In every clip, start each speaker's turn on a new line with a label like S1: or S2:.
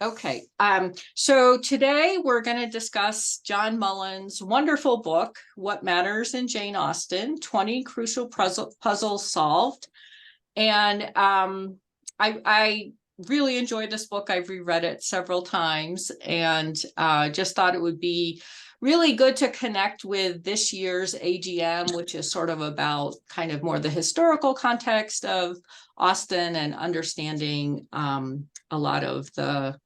S1: Okay, so today we're going to discuss John Mullan's wonderful book, What Matters in Jane Austen, 20 Crucial Puzzles Solved. And I really enjoyed this book. I've reread it several times and just thought it would be really good to connect with this year's AGM, which is sort of about kind of more the historical context of Austen and understanding a lot of the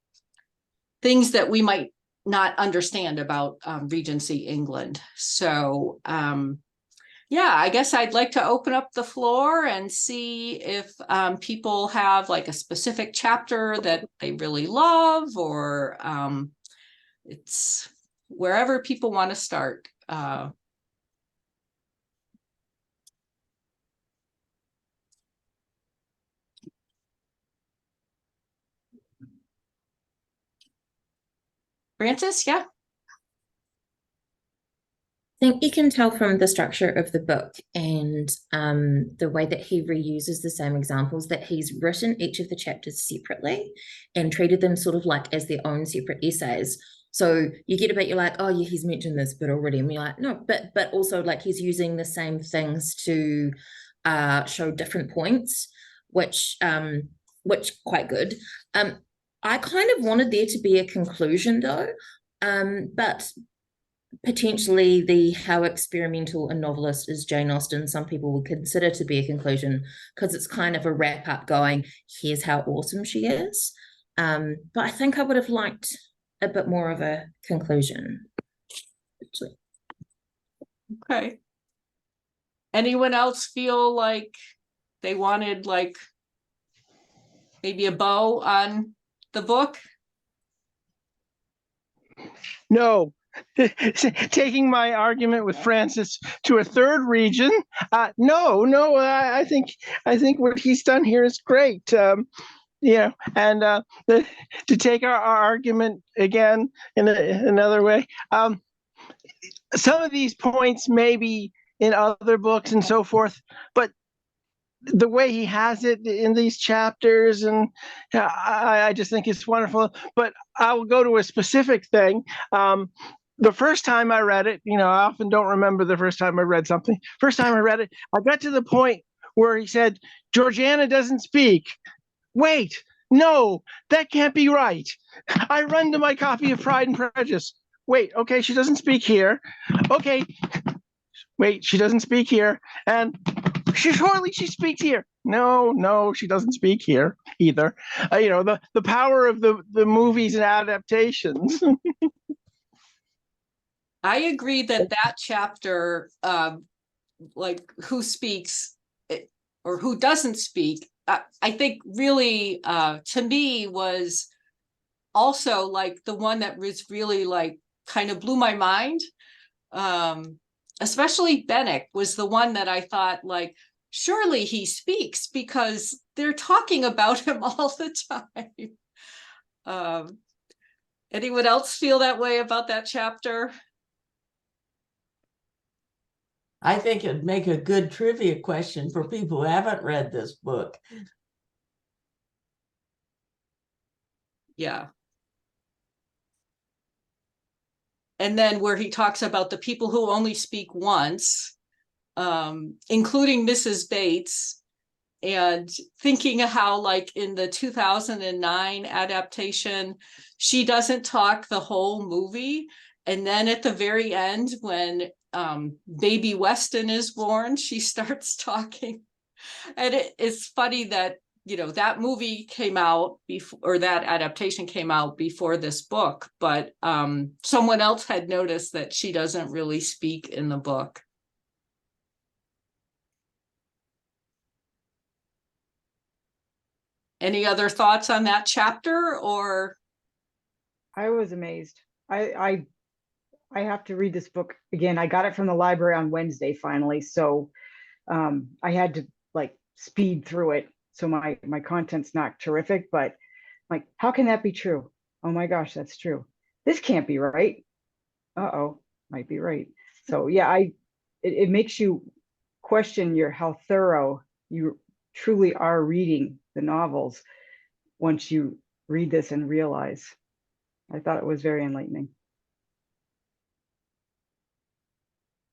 S1: things that we might not understand about Regency England. So yeah, I guess I'd like to open up the floor and see if people have like a specific chapter that they really love, or it's wherever people want to start. Francis, yeah.
S2: I think you can tell from the structure of the book and the way that he reuses the same examples that he's written each of the chapters separately and treated them sort of like as their own separate essays. So you get a bit, you're like, oh yeah, he's mentioned this bit already, and you're like, no, but also like he's using the same things to show different points, which quite good. I kind of wanted there to be a conclusion though, but potentially the how experimental a novelist is Jane Austen, some people would consider to be a conclusion, because it's kind of a wrap up going, here's how awesome she is. But I think I would have liked a bit more of a conclusion. Actually.
S1: Okay. Anyone else feel like they wanted like maybe a bow on the book?
S3: No. Taking my argument with Francis to a third region, no, I think what he's done here is great. And to take our argument again in another way, some of these points may be in other books and so forth, but the way he has it in these chapters, and I just think it's wonderful. But I will go to a specific thing. The first time I read it, I often don't remember the first time I read something. First time I read it, I got to the point where he said, Georgiana doesn't speak. Wait, no, that can't be right. I run to my copy of Pride and Prejudice. Wait, okay, she doesn't speak here. Okay, wait, she doesn't speak here. And surely she speaks here. No, she doesn't speak here either. The power of the movies and adaptations.
S1: I agree that chapter, like who speaks or who doesn't speak, I think really to me was also like the one that was really like kind of blew my mind. Especially Benwick was the one that I thought like, surely he speaks because they're talking about him all the time. Anyone else feel that way about that chapter?
S4: I think it'd make a good trivia question for people who haven't read this book.
S1: Yeah. And then where he talks about the people who only speak once, including Mrs. Bates, and thinking how like in the 2009 adaptation, she doesn't talk the whole movie. And then at the very end, when baby Weston is born, she starts talking. And it's funny that that movie came out before, or that adaptation came out before this book, but someone else had noticed that she doesn't really speak in the book. Any other thoughts on that chapter? Or
S5: I was amazed. I have to read this book again. I got it from the library on Wednesday finally, so I had to like speed through it. So my content's not terrific, but like, how can that be true? Oh my gosh, that's true. This can't be right. Uh-oh, might be right. So yeah, it makes you question how thorough you truly are reading the novels once you read this and realize. I thought it was very enlightening.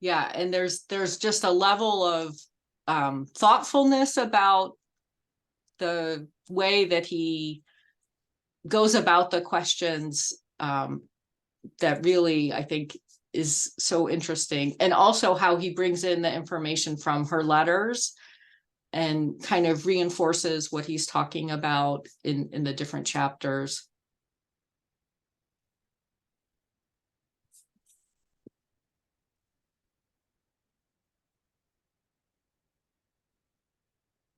S1: Yeah, and there's just a level of thoughtfulness about the way that he goes about the questions that really, I think, is so interesting. And also how he brings in the information from her letters and kind of reinforces what he's talking about in the different chapters.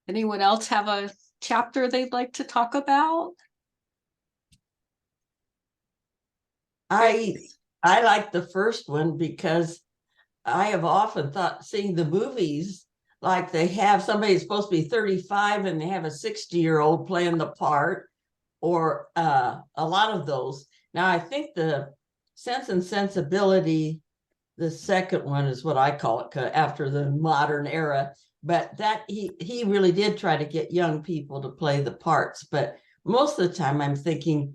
S1: Anyone else have a chapter they'd like to talk about?
S4: I like the first one because I have often thought, seeing the movies, like they have somebody who's supposed to be 35 and they have a 60-year-old playing the part, or a lot of those. Now, I think the Sense and Sensibility, the second one is what I call it, after the modern era, but that he really did try to get young people to play the parts. But most of the time I'm thinking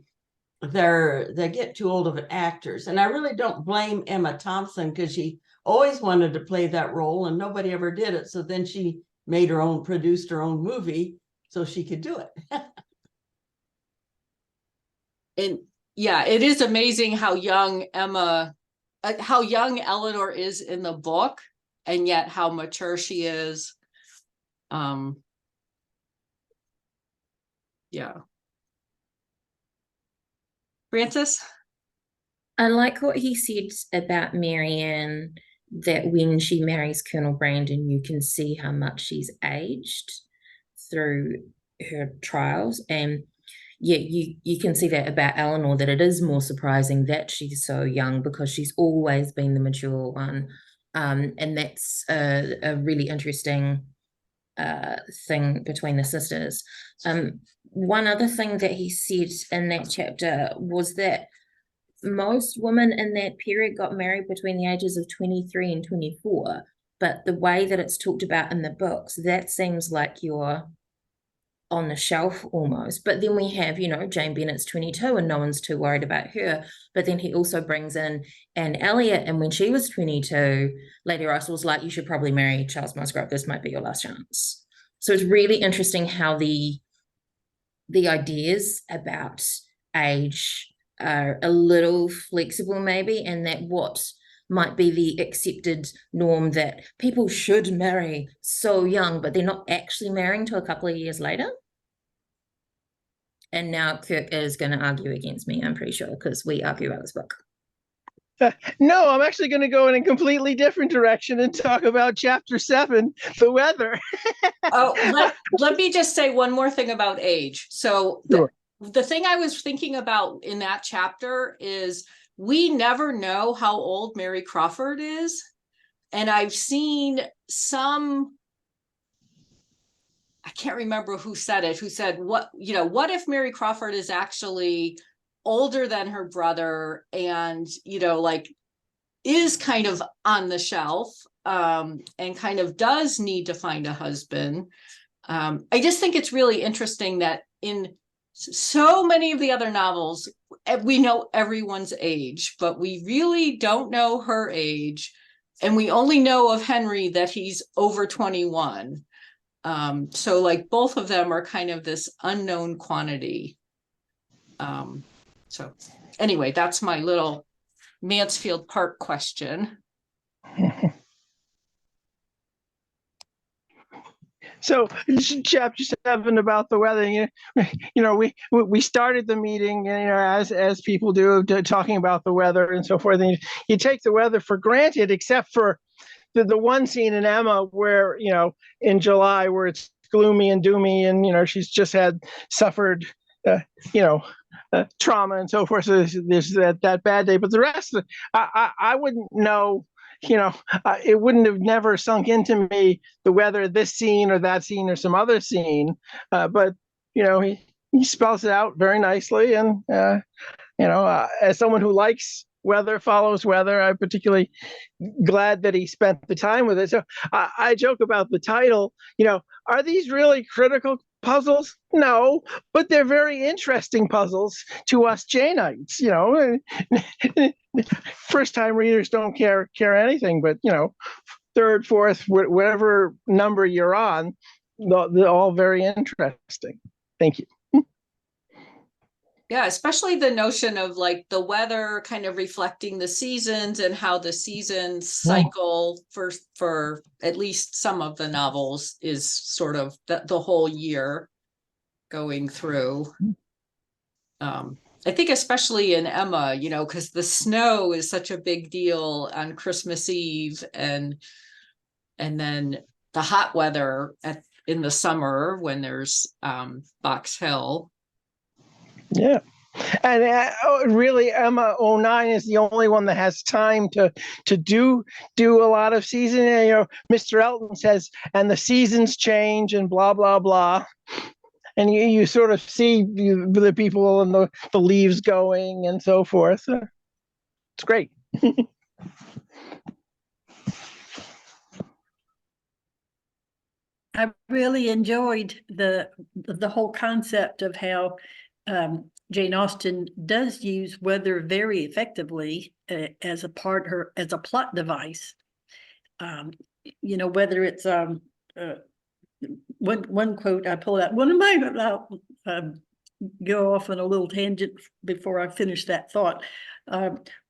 S4: they get too old of actors. And I really don't blame Emma Thompson, because she always wanted to play that role and nobody ever did it. So then she produced her own movie so she could do it.
S1: And yeah, it is amazing how young Eleanor is in the book, and yet how mature she is. Yeah. Francis?
S2: I like what he said about Marianne, that when she marries Colonel Brandon, you can see how much she's aged through her trials. And yeah, you can see that about Eleanor, that it is more surprising that she's so young, because she's always been the mature one. And that's a really interesting thing between the sisters. One other thing that he said in that chapter was that most women in that period got married between the ages of 23 and 24, but the way that it's talked about in the books, that seems like you're on the shelf almost. But then we have, Jane Bennett's 22 and no one's too worried about her. But then he also brings in Anne Elliot, and when she was 22, Lady Russell was like, you should probably marry Charles Musgrove. This might be your last chance. So it's really interesting how the ideas about age are a little flexible maybe, and that what might be the accepted norm, that people should marry so young, but they're not actually marrying till a couple of years later. And now Kirk is going to argue against me, I'm pretty sure, because we argue about this book.
S3: No, I'm actually going to go in a completely different direction and talk about chapter 7, the weather.
S1: Let me just say one more thing about age. So
S3: Sure.
S1: The thing I was thinking about in that chapter is we never know how old Mary Crawford is. And I've seen I can't remember who said what if Mary Crawford is actually older than her brother, and is kind of on the shelf, and kind of does need to find a husband. I just think it's really interesting that in so many of the other novels, we know everyone's age, but we really don't know her age. And we only know of Henry that he's over 21. So both of them are kind of this unknown quantity. So anyway, that's my little Mansfield Park question.
S3: So chapter 7 about the weather, we started the meeting, as people do, talking about the weather and so forth. And you take the weather for granted, except for the one scene in Emma where, in July, where it's gloomy and doomy, and, she's just suffered, trauma and so forth. So there's that bad day. But the rest, I wouldn't know. It wouldn't have never sunk into me whether this scene or that scene or some other scene. But he spells it out very nicely, and as someone who likes weather, follows weather, I'm particularly glad that he spent the time with it. So I joke about the title. Are these really critical puzzles? No, but they're very interesting puzzles to us Janeites. First time readers don't care anything, but third, fourth, whatever number you're on, they're all very interesting. Thank you.
S1: Yeah, especially the notion of like the weather kind of reflecting the seasons and how the seasons cycle for at least some of the novels is sort of the whole year going through. I think especially in Emma, because the snow is such a big deal on Christmas Eve, and then the hot weather in the summer when there's Box Hill.
S3: Yeah. And really, Emma 09 is the only one that has time to do a lot of season. Mr. Elton says, and the seasons change and blah, blah, blah. And you sort of see the people and the leaves going and so forth. It's great.
S6: I really enjoyed the whole concept of how Jane Austen does use weather very effectively as a plot device. Whether it's one quote I pulled out. One of my go off on a little tangent before I finish that thought.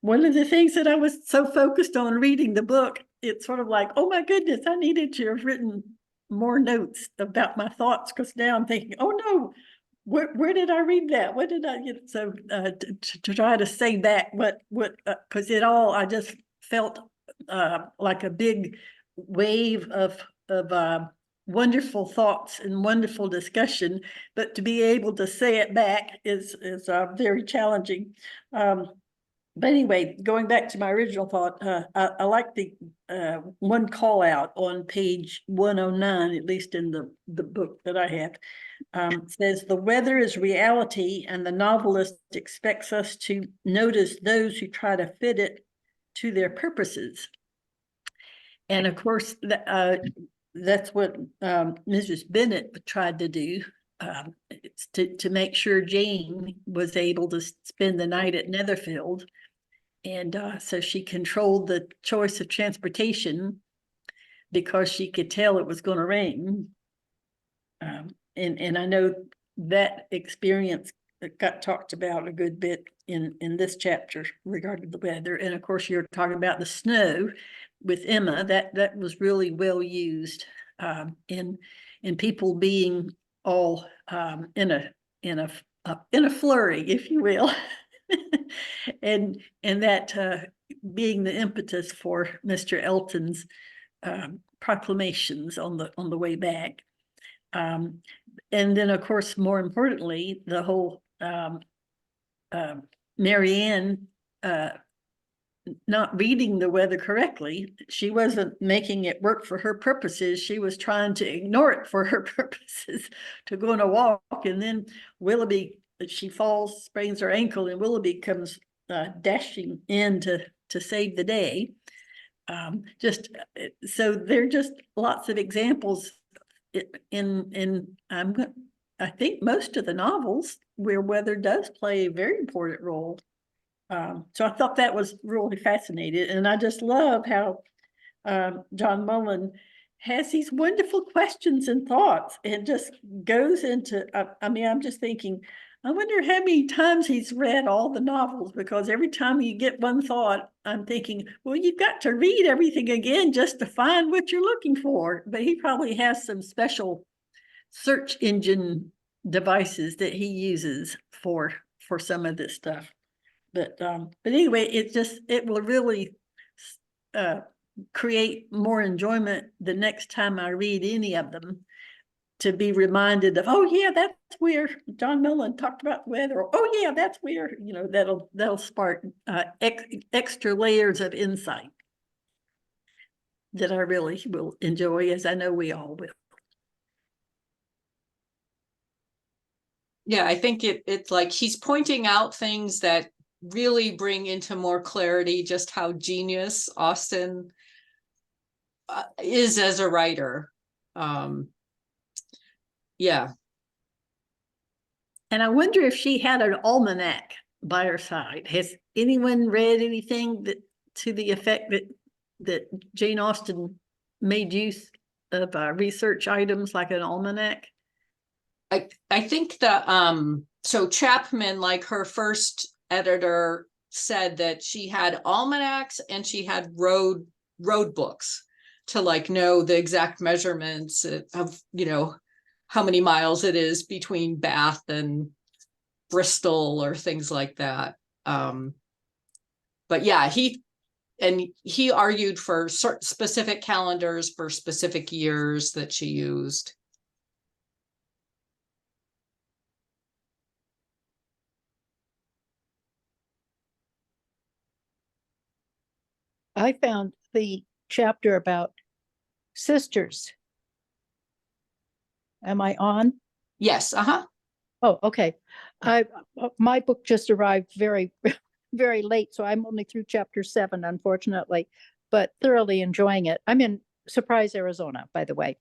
S6: One of the things that I was so focused on reading the book, it's sort of like, oh my goodness, I needed to have written more notes about my thoughts, because now I'm thinking, oh no, where did I read that? What did I get? So to try to say that, because I just felt like a big wave of wonderful thoughts and wonderful discussion, but to be able to say it back is very challenging. But anyway, going back to my original thought, I like the one call out on page 109, at least in the book that I have. Says the weather is reality, and the novelist expects us to notice those who try to fit it to their purposes. And of course, that's what Mrs. Bennet tried to do. It's to make sure Jane was able to spend the night at Netherfield. And so she controlled the choice of transportation because she could tell it was going to rain. And I know that experience got talked about a good bit in this chapter regarding the weather. And of course, you're talking about the snow with Emma. That was really well used in people being all in a flurry, if you will. and that being the impetus for Mr. Elton's proclamations on the way back. And then, of course, more importantly, the whole Marianne not reading the weather correctly. She wasn't making it work for her purposes. She was trying to ignore it for her purposes, to go on a walk. And then Willoughby, she falls, sprains her ankle, and Willoughby comes dashing in to save the day. So there are just lots of examples I think most of the novels where weather does play a very important role. So I thought that was really fascinating. And I just love how John Mullan has these wonderful questions and thoughts, and just goes into, I'm just thinking, I wonder how many times he's read all the novels, because every time you get one thought, I'm thinking, well, you've got to read everything again just to find what you're looking for. But he probably has some special search engine devices that he uses for some of this stuff. But anyway, it will really create more enjoyment the next time I read any of them, to be reminded of, oh yeah, that's where John Mullan talked about weather. Or, oh yeah, that's where, that'll spark extra layers of insight that I really will enjoy, as I know we all will.
S1: Yeah, I think it's like he's pointing out things that really bring into more clarity just how genius Austen is as a writer. Yeah,
S6: And I wonder if she had an almanac by her side. Has anyone read anything that to the effect that Jane Austen made use of research items like an almanac?
S1: I think that so Chapman, like her first editor, said that she had almanacs and she had road books to like know the exact measurements of, you know, how many miles it is between Bath and Bristol or things like that. But yeah, he argued for specific calendars for specific years that she used.
S7: I found the chapter about sisters. Am I on?
S1: Yes,
S7: Oh, okay. My book just arrived very, very late, so I'm only through chapter 7, unfortunately, but thoroughly enjoying it. I'm in Surprise, Arizona, by the way.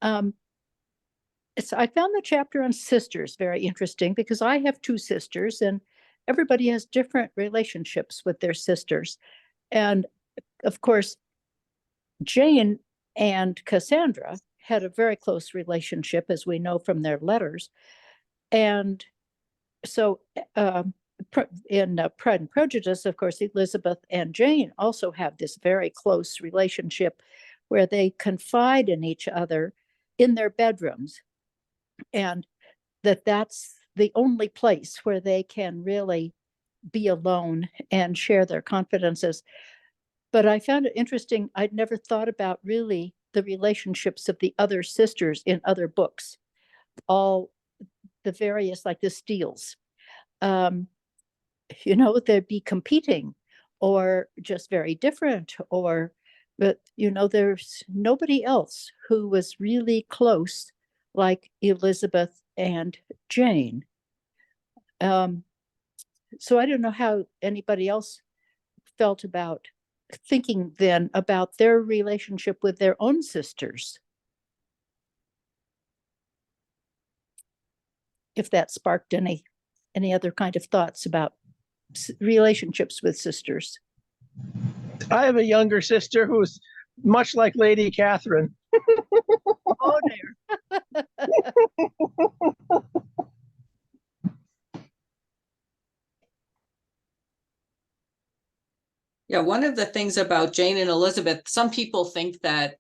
S7: I found the chapter on sisters very interesting because I have 2 sisters, and everybody has different relationships with their sisters. And of course, Jane and Cassandra had a very close relationship, as we know from their letters. And so in Pride and Prejudice, of course, Elizabeth and Jane also have this very close relationship where they confide in each other in their bedrooms. And that's the only place where they can really be alone and share their confidences. But I found it interesting. I'd never thought about really the relationships of the other sisters in other books, all the various, like the Steeles. You know, they'd be competing or just very different, but you know, there's nobody else who was really close like Elizabeth and Jane. So I don't know how anybody else felt about thinking then about their relationship with their own sisters. If that sparked any other kind of thoughts about relationships with sisters.
S3: I have a younger sister who's much like Lady Catherine.
S7: Oh dear.
S1: Yeah, one of the things about Jane and Elizabeth, some people think that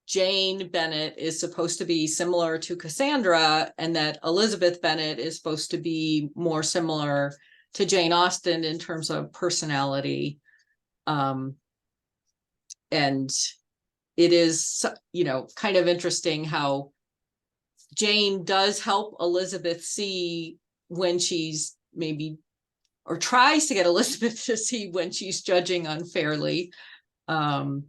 S1: Jane Bennet is supposed to be similar to Cassandra and that Elizabeth Bennet is supposed to be more similar to Jane Austen in terms of personality. And it is, you know, kind of interesting how Jane does help Elizabeth see when she's maybe, or tries to get Elizabeth to see when she's judging unfairly. And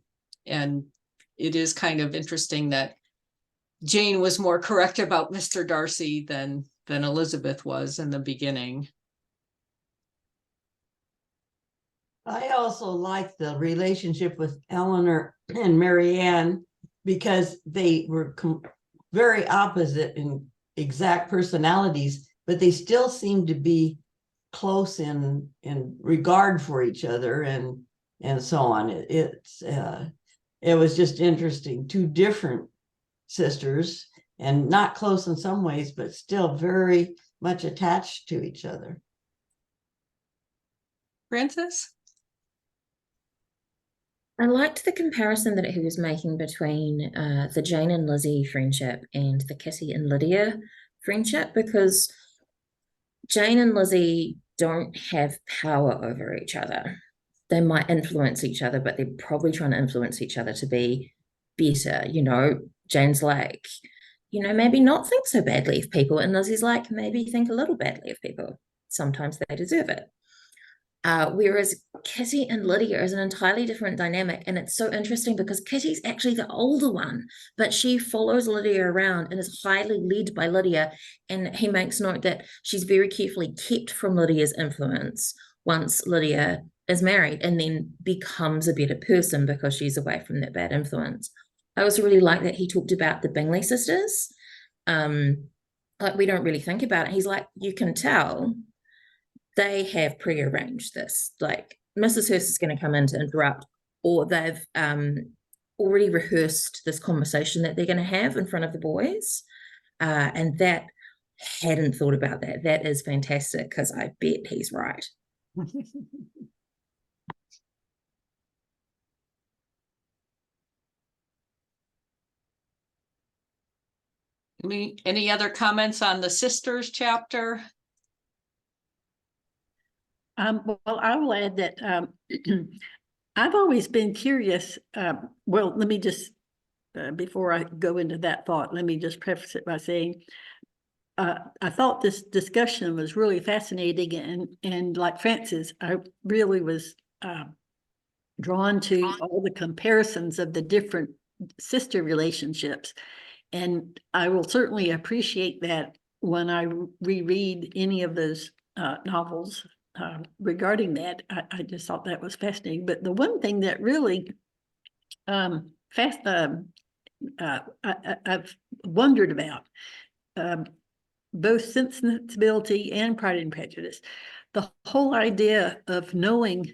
S1: it is kind of interesting that Jane was more correct about Mr. Darcy than Elizabeth was in the beginning.
S4: I also like the relationship with Eleanor and Marianne because they were very opposite in exact personalities, but they still seemed to be close in regard for each other and so on. It was just interesting. 2 different sisters and not close in some ways, but still very much attached to each other.
S1: Frances?
S2: I liked the comparison that he was making between the Jane and Lizzie friendship and the Kitty and Lydia friendship, because Jane and Lizzie don't have power over each other. They might influence each other, but they're probably trying to influence each other to be better. You know, Jane's like, you know, maybe not think so badly of people, and Lizzie's like, maybe think a little badly of people. Sometimes they deserve it. Whereas Kitty and Lydia is an entirely different dynamic. And it's so interesting because Kitty's actually the older one, but she follows Lydia around and is highly led by Lydia. And he makes note that she's very carefully kept from Lydia's influence once Lydia is married and then becomes a better person because she's away from that bad influence. I also really like that he talked about the Bingley sisters. like we don't really think about it. He's like, you can tell they have prearranged this. Like Mrs. Hurst is going to come in to interrupt, or they've already rehearsed this conversation that they're going to have in front of the boys. And that hadn't thought about that. That is fantastic because I bet he's right.
S1: Any other comments on the sisters chapter?
S6: Well, I will add that I've always been curious. Well, let me just, before I go into that thought, let me just preface it by saying, I thought this discussion was really fascinating, and like Frances, I really was drawn to all the comparisons of the different sister relationships. And I will certainly appreciate that when I reread any of those novels regarding that. I just thought that was fascinating. But the one thing that really I've wondered about, both Sensibility and Pride and Prejudice, the whole idea of knowing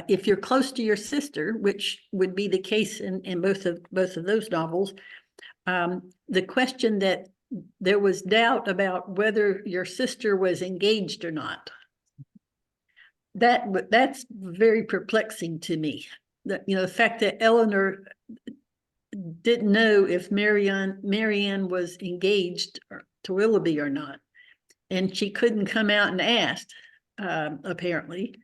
S6: if you're close to your sister, which would be the case in both of those novels. The question that there was doubt about whether your sister was engaged or not. That's very perplexing to me. That, you know, the fact that Eleanor didn't know if Marianne was engaged to Willoughby or not, and she couldn't come out and ask, apparently.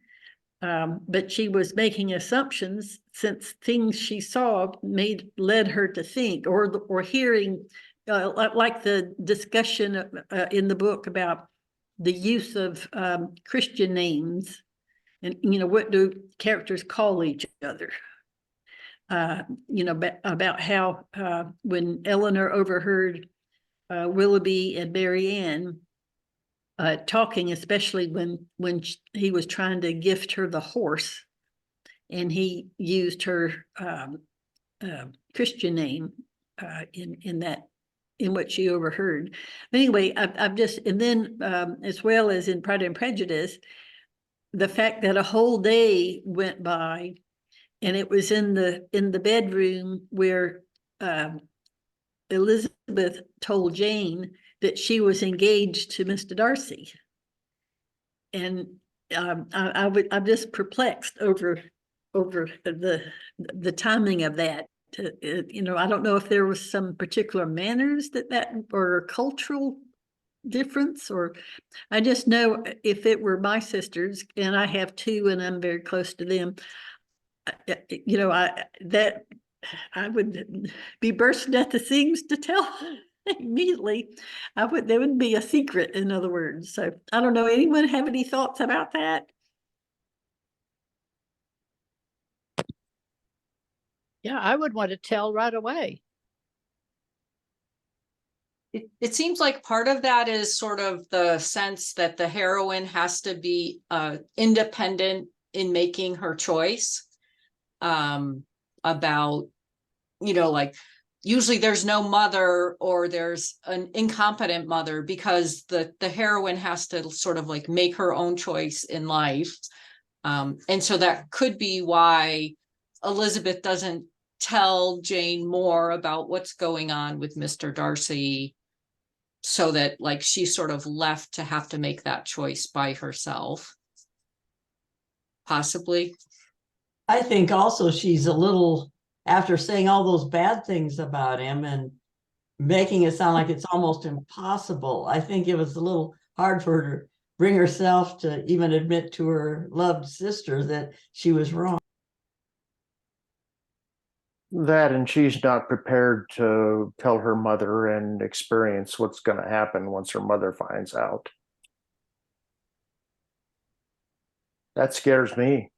S6: But she was making assumptions since things she saw led her to think, or hearing, like the discussion in the book about the use of Christian names, and you know, what do characters call each other? You know, about how when Eleanor overheard Willoughby and Marianne talking, especially when he was trying to gift her the horse, and he used her Christian name in what she overheard. But anyway, I've just, and then as well as in Pride and Prejudice, the fact that a whole day went by, and it was in the bedroom where Elizabeth told Jane that she was engaged to Mr. Darcy. And I'm just perplexed over the timing of that. You know, I don't know if there was some particular manners that or cultural difference, or I just know if it were my sisters, and I have two and I'm very close to them, you know, I would be bursting at the seams to tell immediately. There wouldn't be a secret, in other words. So I don't know, anyone have any thoughts about that?
S7: Yeah, I would want to tell right away.
S1: It seems like part of that is sort of the sense that the heroine has to be independent in making her choice about, you know, like usually there's no mother, or there's an incompetent mother, because the heroine has to sort of like make her own choice in life. And so that could be why Elizabeth doesn't tell Jane more about what's going on with Mr. Darcy, so that like she's sort of left to have to make that choice by herself. Possibly.
S4: I think also she's a little, after saying all those bad things about him and making it sound like it's almost impossible, I think it was a little hard for her to bring herself to even admit to her loved sister that she was wrong.
S8: That, and she's not prepared to tell her mother and experience what's going to happen once her mother finds out. That scares me.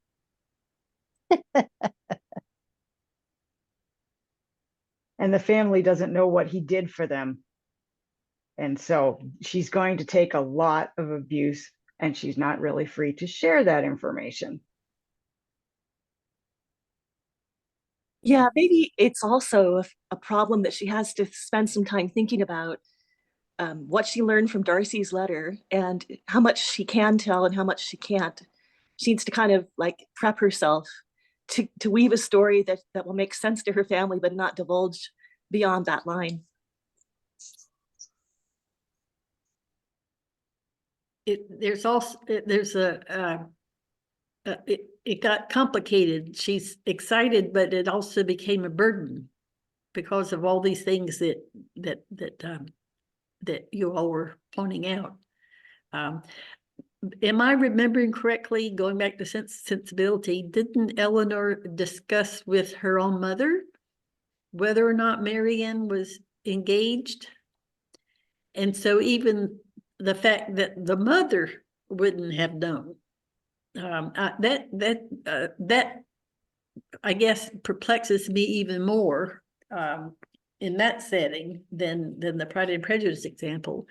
S5: And the family doesn't know what he did for them. And so she's going to take a lot of abuse, and she's not really free to share that information.
S9: Yeah, maybe it's also a problem that she has to spend some time thinking about. what she learned from Darcy's letter and how much she can tell and how much she can't. She needs to kind of like prep herself to weave a story that will make sense to her family, but not divulge beyond that line.
S6: There's also, it got complicated. She's excited, but it also became a burden because of all these things that you all were pointing out. Am I remembering correctly, going back to sensibility, didn't Eleanor discuss with her own mother whether or not Marianne was engaged? And so even the fact that the mother wouldn't have known, that I guess perplexes me even more in that setting than the Pride and Prejudice example.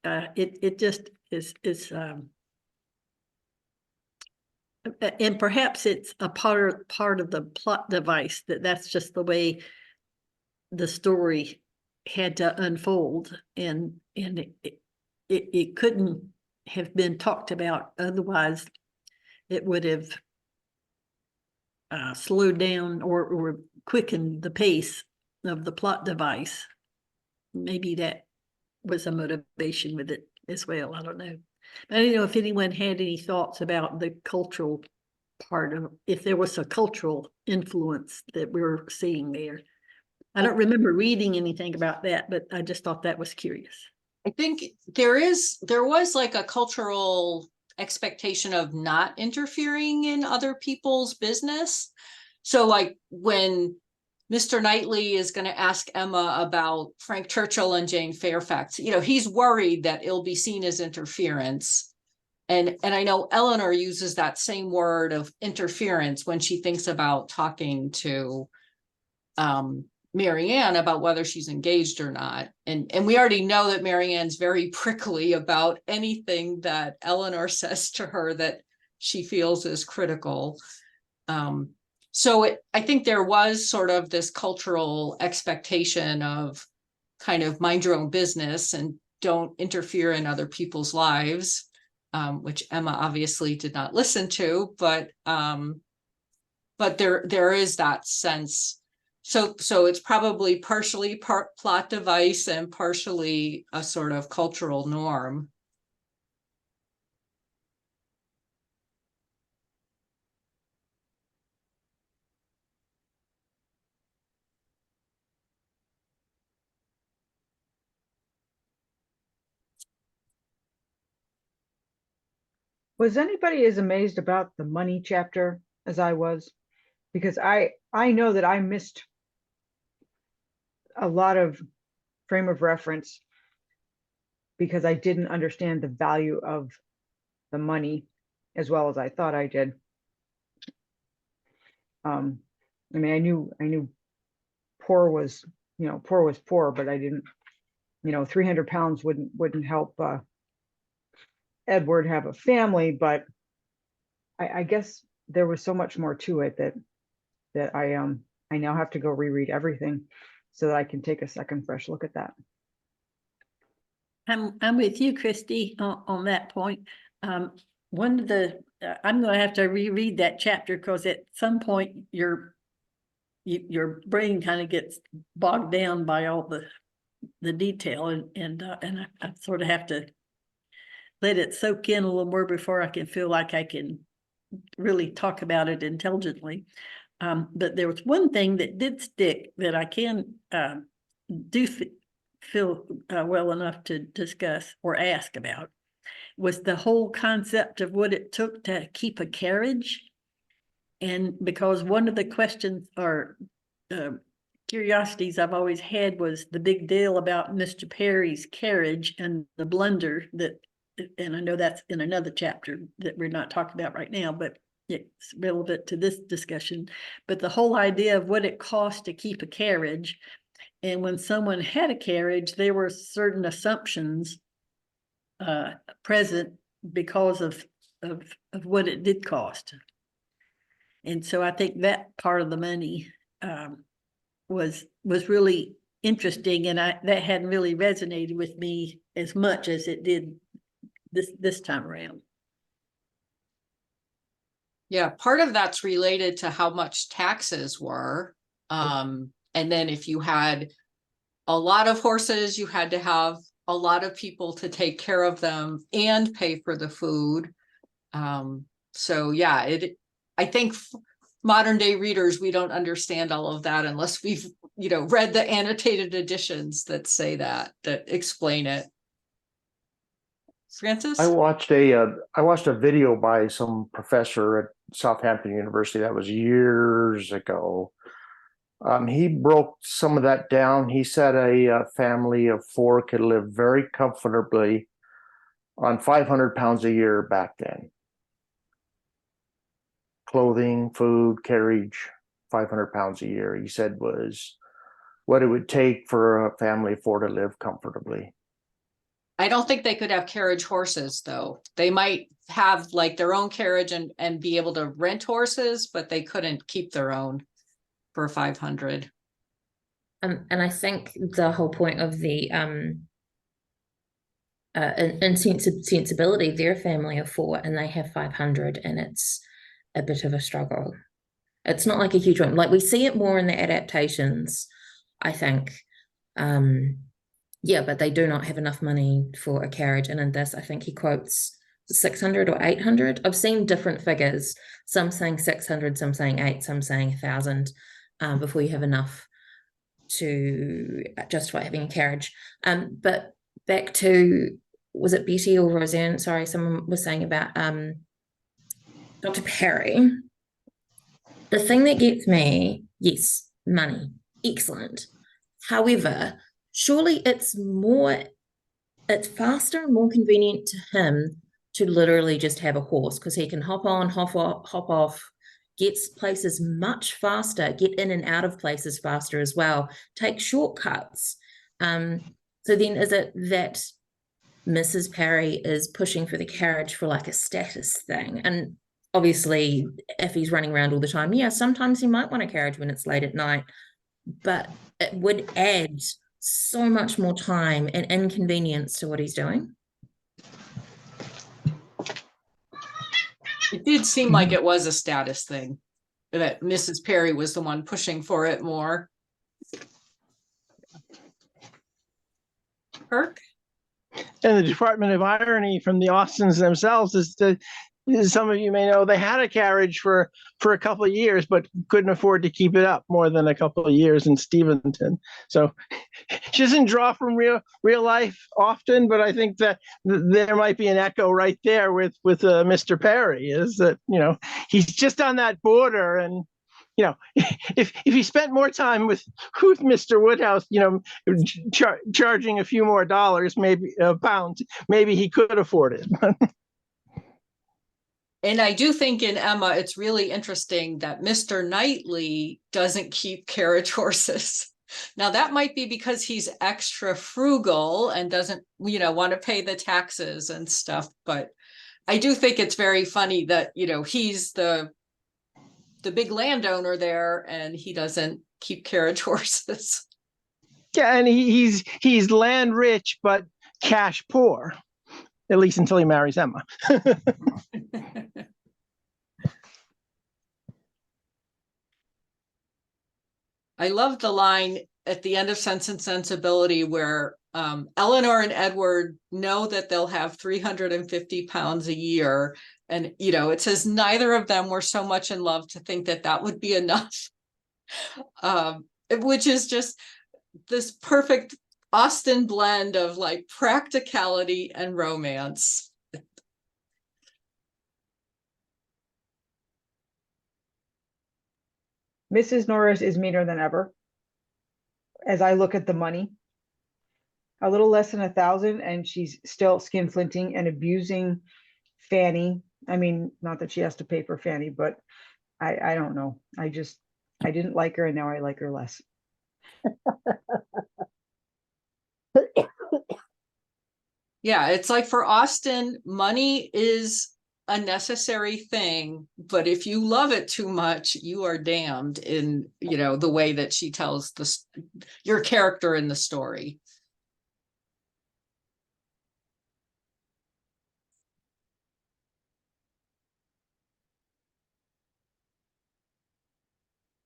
S6: It just is and perhaps it's a part of the plot device that's just the way the story had to unfold, and it couldn't have been talked about otherwise. It would have slowed down or quickened the pace of the plot device. Maybe that was a motivation with it as well. I don't know. I don't know if anyone had any thoughts about the cultural part of, if there was a cultural influence that we were seeing there. I don't remember reading anything about that, but I just thought that was curious.
S1: I think there was like a cultural expectation of not interfering in other people's business. So like when Mr. Knightley is going to ask Emma about Frank Churchill and Jane Fairfax, he's worried that it'll be seen as interference. And I know Eleanor uses that same word of interference when she thinks about talking to Marianne about whether she's engaged or not. And we already know that Marianne's very prickly about anything that Eleanor says to her that she feels is critical. So I think there was sort of this cultural expectation of kind of mind your own business and don't interfere in other people's lives, which Emma obviously did not listen to, but there is that sense. So it's probably partially plot device and partially a sort of cultural norm.
S5: Was anybody as amazed about the money chapter as I was? Because I know that I missed a lot of frame of reference because I didn't understand the value of the money as well as I thought I did. I mean, I knew poor was poor, but I didn't, 300 pounds wouldn't help Edward have a family, but I guess there was so much more to it that I now have to go reread everything so that I can take a second fresh look at that.
S6: I'm with you, Christy, on that point. One of the I'm going to have to reread that chapter because at some point your brain kind of gets bogged down by all the detail, and I sort of have to let it soak in a little more before I can feel like I can really talk about it intelligently. But there was one thing that did stick that I can feel well enough to discuss or ask about, was the whole concept of what it took to keep a carriage. And because one of the questions or curiosities I've always had was the big deal about Mr. Perry's carriage and the blunder that, and I know that's in another chapter that we're not talking about right now, but it's relevant to this discussion. But the whole idea of what it cost to keep a carriage, and when someone had a carriage, there were certain assumptions present because of what it did cost. And so I think that part of the money was really interesting, and that hadn't really resonated with me as much as it did this time around.
S1: Yeah, part of that's related to how much taxes were. And then if you had a lot of horses, you had to have a lot of people to take care of them and pay for the food. So yeah, I think modern day readers, we don't understand all of that unless we've, read the annotated editions that say that explain it. Francis?
S8: I watched a video by some professor at Southampton University that was years ago. He broke some of that down. He said a family of 4 could live very comfortably on 500 pounds a year back then. Clothing, food, carriage, 500 pounds a year, he said, was what it would take for a family of 4 to live comfortably.
S1: I don't think they could have carriage horses, though. They might have like their own carriage and be able to rent horses, but they couldn't keep their own for 500.
S2: And I think the whole point of the insensibility, their family of 4 and they have 500, and it's a bit of a struggle. It's not like a huge one. Like we see it more in the adaptations, I think. Yeah, but they do not have enough money for a carriage. And in this, I think he quotes 600 or 800. I've seen different figures, some saying 600, some saying 8, some saying 1,000, before you have enough to justify having a carriage. But back to, was it Betty or Roseanne? Sorry, someone was saying about Dr. Perry. The thing that gets me, yes, money, excellent. However, surely it's faster and more convenient to him to literally just have a horse, because he can hop on, hop off, gets places much faster, get in and out of places faster as well, take shortcuts. So then is it that Mrs. Perry is pushing for the carriage for like a status thing? And obviously, if he's running around all the time, yeah, sometimes he might want a carriage when it's late at night, but it would add so much more time and inconvenience to what he's doing.
S1: It did seem like it was a status thing, that Mrs. Perry was the one pushing for it more. Kirk?
S3: And the Department of Irony from the Austens themselves is that, as some of you may know, they had a carriage for a couple of years, but couldn't afford to keep it up more than a couple of years in Steventon. So she doesn't draw from real life often, but I think that there might be an echo right there with Mr. Perry, is that, he's just on that border. And if he spent more time with Mr. Woodhouse, charging a few more dollars, maybe pounds, maybe he could afford it.
S1: And I do think in Emma, it's really interesting that Mr. Knightley doesn't keep carriage horses. Now that might be because he's extra frugal and doesn't, want to pay the taxes and stuff. But I do think it's very funny that, he's the big landowner there and he doesn't keep carriage horses.
S3: Yeah, and he's land rich but cash poor, at least until he marries Emma.
S1: I love the line at the end of Sense and Sensibility where Eleanor and Edward know that they'll have 350 pounds a year. And, it says neither of them were so much in love to think that would be enough, which is just this perfect Austen blend of like practicality and romance.
S5: Mrs. Norris is meaner than ever. As I look at the money, a little less than 1,000, and she's still skinflinting and abusing Fanny. I mean, not that she has to pay for Fanny, but I don't know. I didn't like her, and now I like her less.
S1: Yeah, it's like for Austen, money is a necessary thing, but if you love it too much, you are damned in, you know, the way that she tells your character in the story.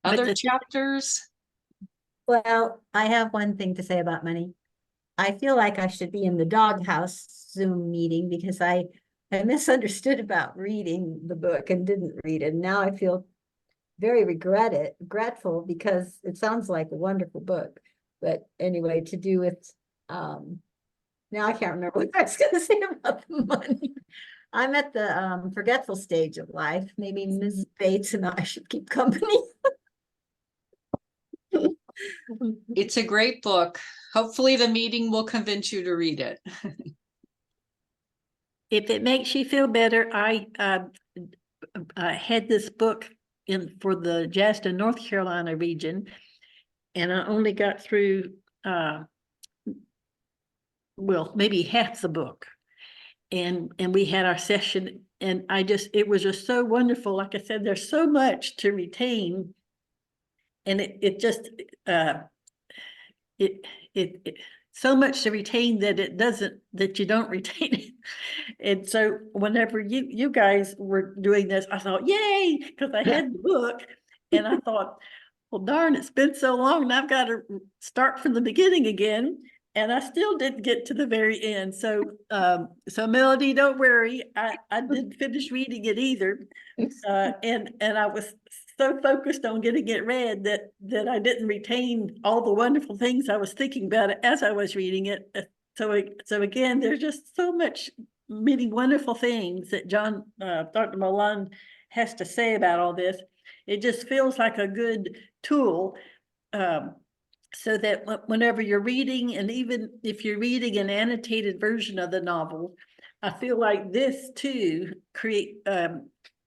S6: But
S1: Other
S6: the-
S1: chapters?
S10: Well, I have one thing to say about money. I feel like I should be in the doghouse Zoom meeting because I misunderstood about reading the book and didn't read it. Now I feel very regretful because it sounds like a wonderful book. But anyway, to do with now I can't remember what I was gonna say about the money. I'm at the forgetful stage of life. Maybe Ms. Bates and I should keep company.
S1: It's a great book. Hopefully the meeting will convince you to read it.
S6: If it makes you feel better, I had this book in for the Jaston, North Carolina region, and I only got through well, maybe half the book. And we had our session, and it was just so wonderful. Like I said, there's so much to retain, and it so much to retain that you don't retain it. And so whenever you guys were doing this, I thought, yay, because I had the book, and I thought, well, darn, it's been so long, and I've got to start from the beginning again. And I still didn't get to the very end. So, so Melody, don't worry. I didn't finish reading it either. And I was so focused on getting it read that I didn't retain all the wonderful things I was thinking about it as I was reading it. So again, there's just so many wonderful things that Dr. Mullan has to say about all this. It just feels like a good tool. So that whenever you're reading, and even if you're reading an annotated version of the novel, I feel like this too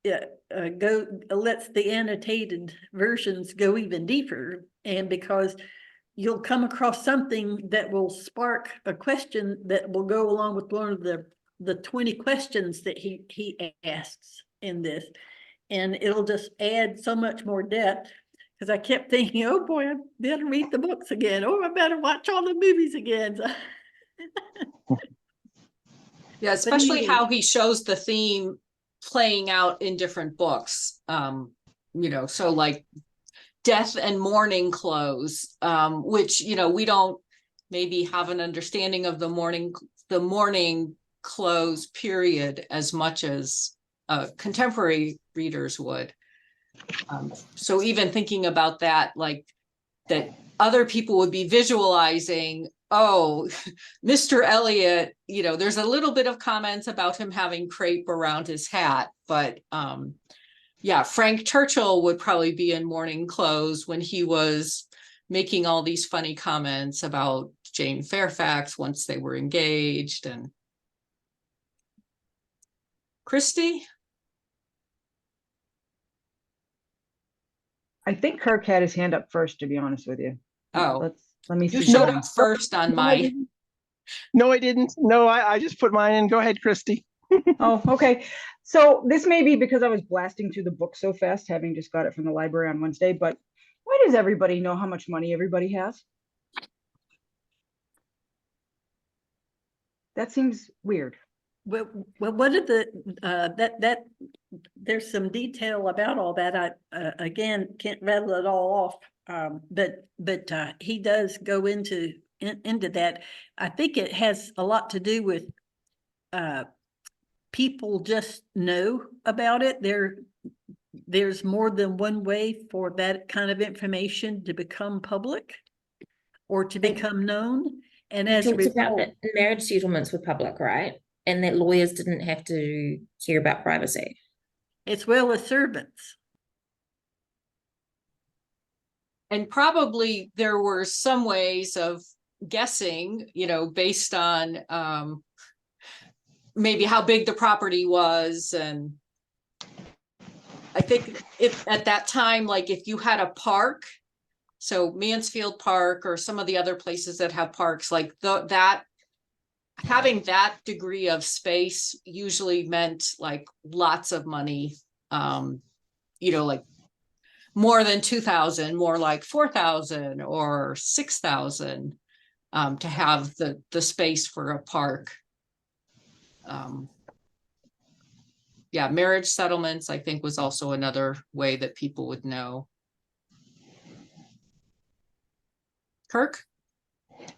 S6: lets the annotated versions go even deeper. And because you'll come across something that will spark a question that will go along with one of the 20 questions that he asks in this, and it'll just add so much more depth. Because I kept thinking, oh boy, I better read the books again. Oh, I better watch all the movies again.
S1: Yeah, especially
S6: anyway.
S1: how he shows the theme playing out in different books. You know, so like death and mourning clothes, which, you know, we don't maybe have an understanding of the mourning clothes period as much as contemporary readers would. So even thinking about that, like that other people would be visualizing, oh, Mr. Elliot, you know, there's a little bit of comments about him having crepe around his hat, but yeah, Frank Churchill would probably be in mourning clothes when he was making all these funny comments about Jane Fairfax once they were engaged. And Christy?
S5: I think Kirk had his hand up first, to be honest with you.
S1: Oh,
S5: Let me
S1: you
S5: see.
S1: showed
S5: mine.
S1: up first on my.
S3: No, I didn't. No, I just put mine in. Go ahead, Christy.
S5: Oh, okay. So this may be because I was blasting through the book so fast, having just got it from the library on Wednesday, but why does everybody know how much money everybody has? That seems weird.
S6: Well, what are that there's some detail about all that. I again can't rattle it all off. But he does go into that. I think it has a lot to do with people just know about it. There's more than one way for that kind of information to become public or to become known. And
S2: He
S6: as a
S2: talks about
S6: result,
S2: that marriage settlements were public, right? And that lawyers didn't have to care about privacy.
S6: as well as servants.
S1: And probably there were some ways of guessing, you know, based on maybe how big the property was. And I think if at that time, like if you had a park, so Mansfield Park or some of the other places that have parks, like that having that degree of space usually meant like lots of money. Like more than 2,000, more like 4,000 or 6,000 to have the space for a park. Yeah, marriage settlements, I think, was also another way that people would know. Kirk?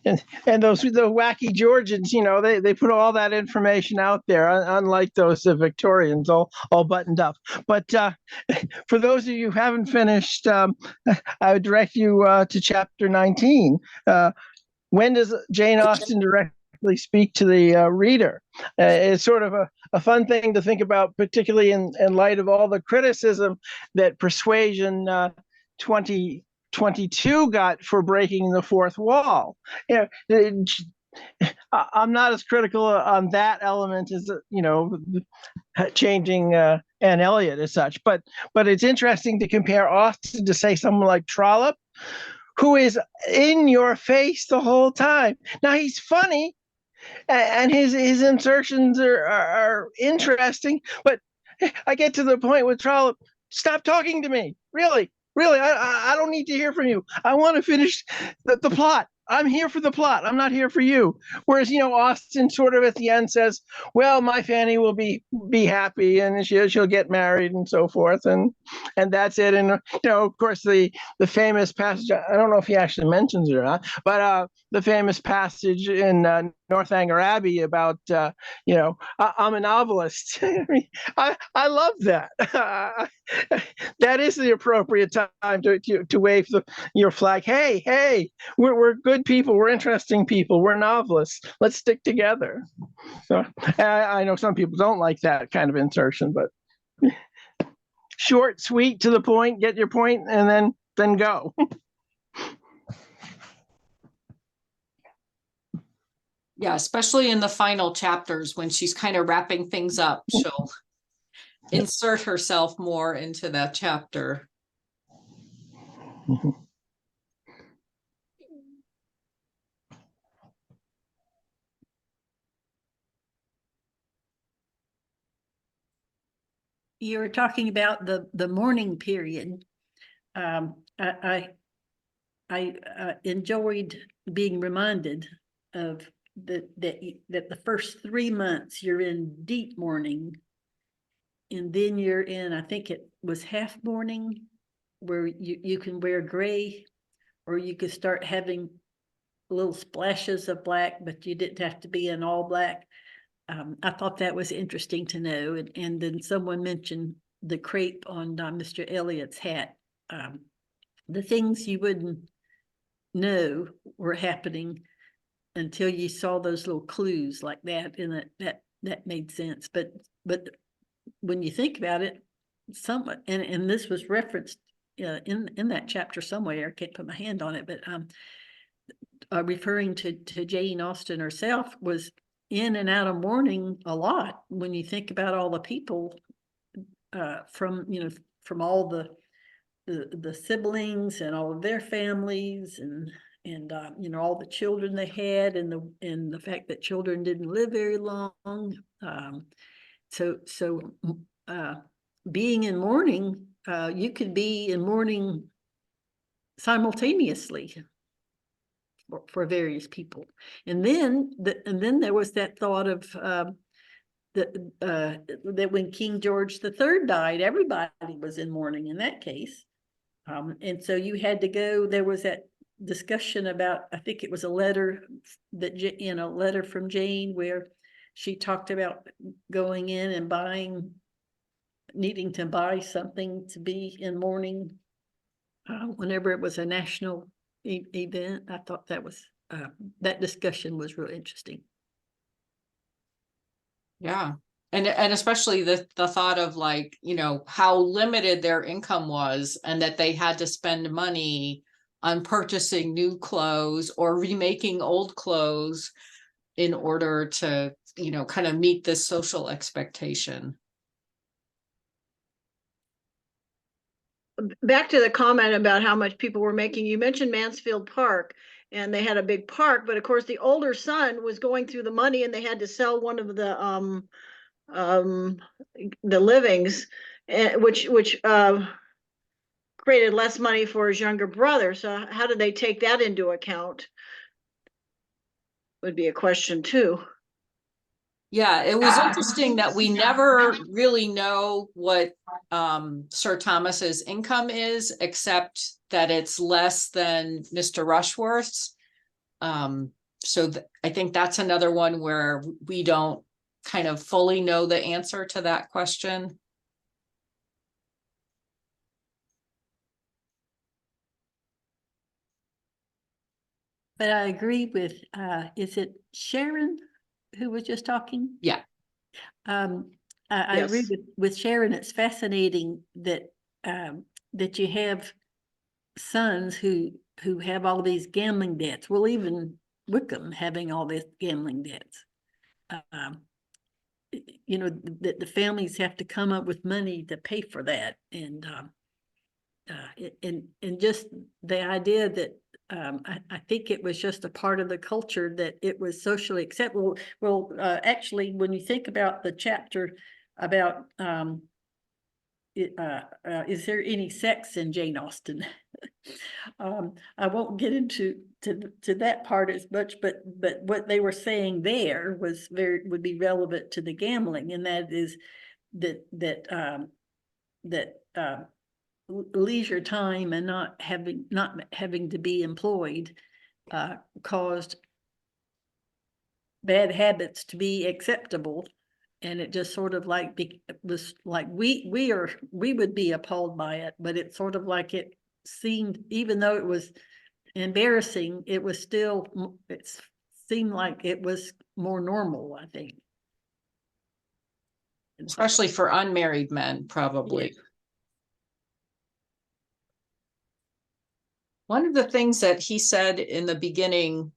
S3: And those the wacky Georgians, they put all that information out there, unlike those Victorians, all buttoned up. But for those of you who haven't finished, I would direct you to chapter 19. When does Jane Austen directly speak to the reader? It's sort of a fun thing to think about, particularly in light of all the criticism that Persuasion 2022 got for breaking the fourth wall. I'm not as critical on that element as changing Anne Elliot as such, but it's interesting to compare Austen to, say, someone like Trollope, who is in your face the whole time. Now, he's funny, and his insertions are interesting, but I get to the point with Trollope, stop talking to me. Really, I don't need to hear from you. I want to finish the plot. I'm here for the plot. I'm not here for you. Whereas, Austen sort of at the end says, well, my Fanny will be happy and she'll get married and so forth. And that's it. And, of course, the famous passage, I don't know if he actually mentions it or not, but the famous passage in Northanger Abbey about, I'm a novelist. I love that. That is the appropriate time to wave your flag. Hey, we're good people. We're interesting people. We're novelists. Let's stick together. So I know some people don't like that kind of insertion, but short, sweet, to the point, get your point, and then go.
S1: Yeah, especially in the final chapters when she's kind of wrapping things up, she'll insert herself more into that chapter.
S6: You were talking about the mourning period. I enjoyed being reminded of that the first 3 months you're in deep mourning, and then you're in, I think it was half mourning, where you can wear gray, or you could start having little splashes of black, but you didn't have to be in all black. I thought that was interesting to know. And then someone mentioned the crepe on Mr. Elliot's hat. The things you wouldn't know were happening until you saw those little clues like that, and that made sense. But when you think about it, somewhat, and this was referenced in that chapter somewhere, I can't put my hand on it, but referring to Jane Austen herself, was in and out of mourning a lot. When you think about all the people from all the siblings and all of their families, and all the children they had, and the fact that children didn't live very long. So being in mourning, you could be in mourning simultaneously for various people. And then there was that thought of that when King George III died, everybody was in mourning in that case. And so you had to go, there was that discussion about, I think it was a letter letter from Jane, where she talked about going in and needing to buy something to be in mourning whenever it was a national event. I thought that was that discussion was real interesting.
S1: Yeah. And especially the thought of, like, how limited their income was, and that they had to spend money on purchasing new clothes or remaking old clothes in order to, kind of meet this social expectation.
S11: Back to the comment about how much people were making, you mentioned Mansfield Park, and they had a big park, but of course the older son was going through the money and they had to sell one of the livings, which created less money for his younger brother. So how did they take that into account? Would be a question too.
S1: Yeah, it was interesting that we never really know what Sir Thomas's income is, except that it's less than Mr. Rushworth's. So I think that's another one where we don't kind of fully know the answer to that question.
S6: But I agree with, is it Sharon who was just talking?
S1: Yeah.
S6: I agree
S11: Yes.
S6: with Sharon. It's fascinating that that you have sons who have all these gambling debts. Well, even Wickham having all these gambling debts. You know, that the families have to come up with money to pay for that, and just the idea that I think it was just a part of the culture that it was socially acceptable. Well, actually, when you think about the chapter about is there any sex in Jane Austen? I won't get into that part as much, but what they were saying there was would be relevant to the gambling, and that is that leisure time and not having to be employed caused bad habits to be acceptable. And it just sort of like was like we would be appalled by it, but it's sort of like it seemed, even though it was embarrassing, it was still, it seemed like it was more normal, I think.
S1: Especially for unmarried men, probably.
S6: Yeah.
S1: One of the things that he said in the beginning,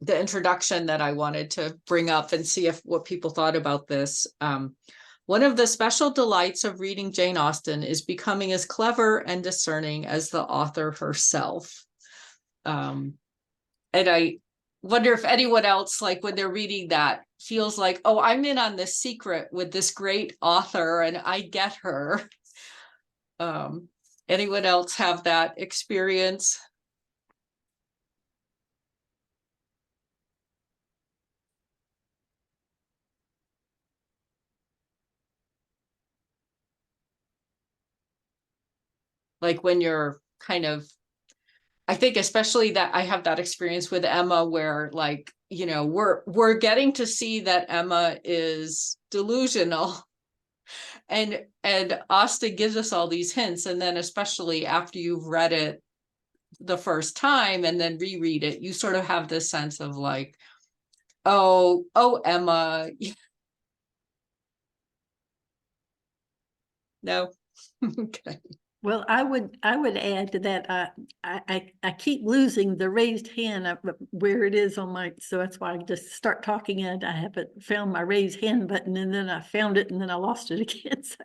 S1: the introduction, that I wanted to bring up and see what people thought about this. One of the special delights of reading Jane Austen is becoming as clever and discerning as the author herself. And I wonder if anyone else, like when they're reading that, feels like, oh, I'm in on this secret with this great author and I get her. Anyone else have that experience? Like when you're kind of, I think especially that I have that experience with Emma where, like, you know, we're getting to see that Emma is delusional. And Austen gives us all these hints. And then especially after you've read it the first time and then reread it, you sort of have this sense of like, oh, Emma. No. Okay.
S6: Well, I would add to that. I keep losing the raised hand where it is on my, so that's why I just start talking and I haven't found my raised hand button, and then I found it and then I lost it again. So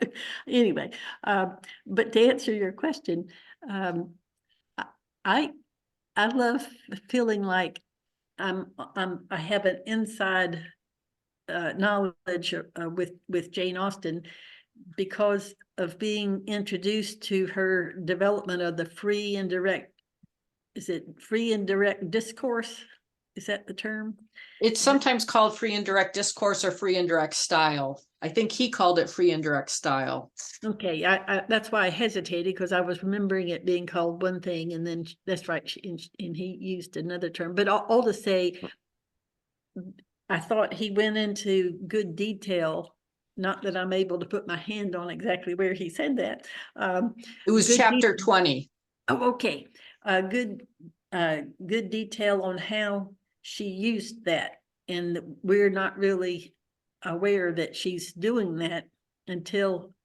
S6: anyway, but to answer your question, I love feeling like I have an inside knowledge with Jane Austen, because of being introduced to her development of the free and direct, is it free and direct discourse? Is that the term?
S1: It's sometimes called free and direct discourse or free and direct style. I think he called it free and direct style.
S6: Okay, I that's why I hesitated, because I was remembering it being called one thing, and then that's right, and he used another term. But all to say, I thought he went into good detail. Not that I'm able to put my hand on exactly where he said that.
S1: It was chapter 20.
S6: Oh, okay. Good detail on how she used that. And we're not really aware that she's doing that until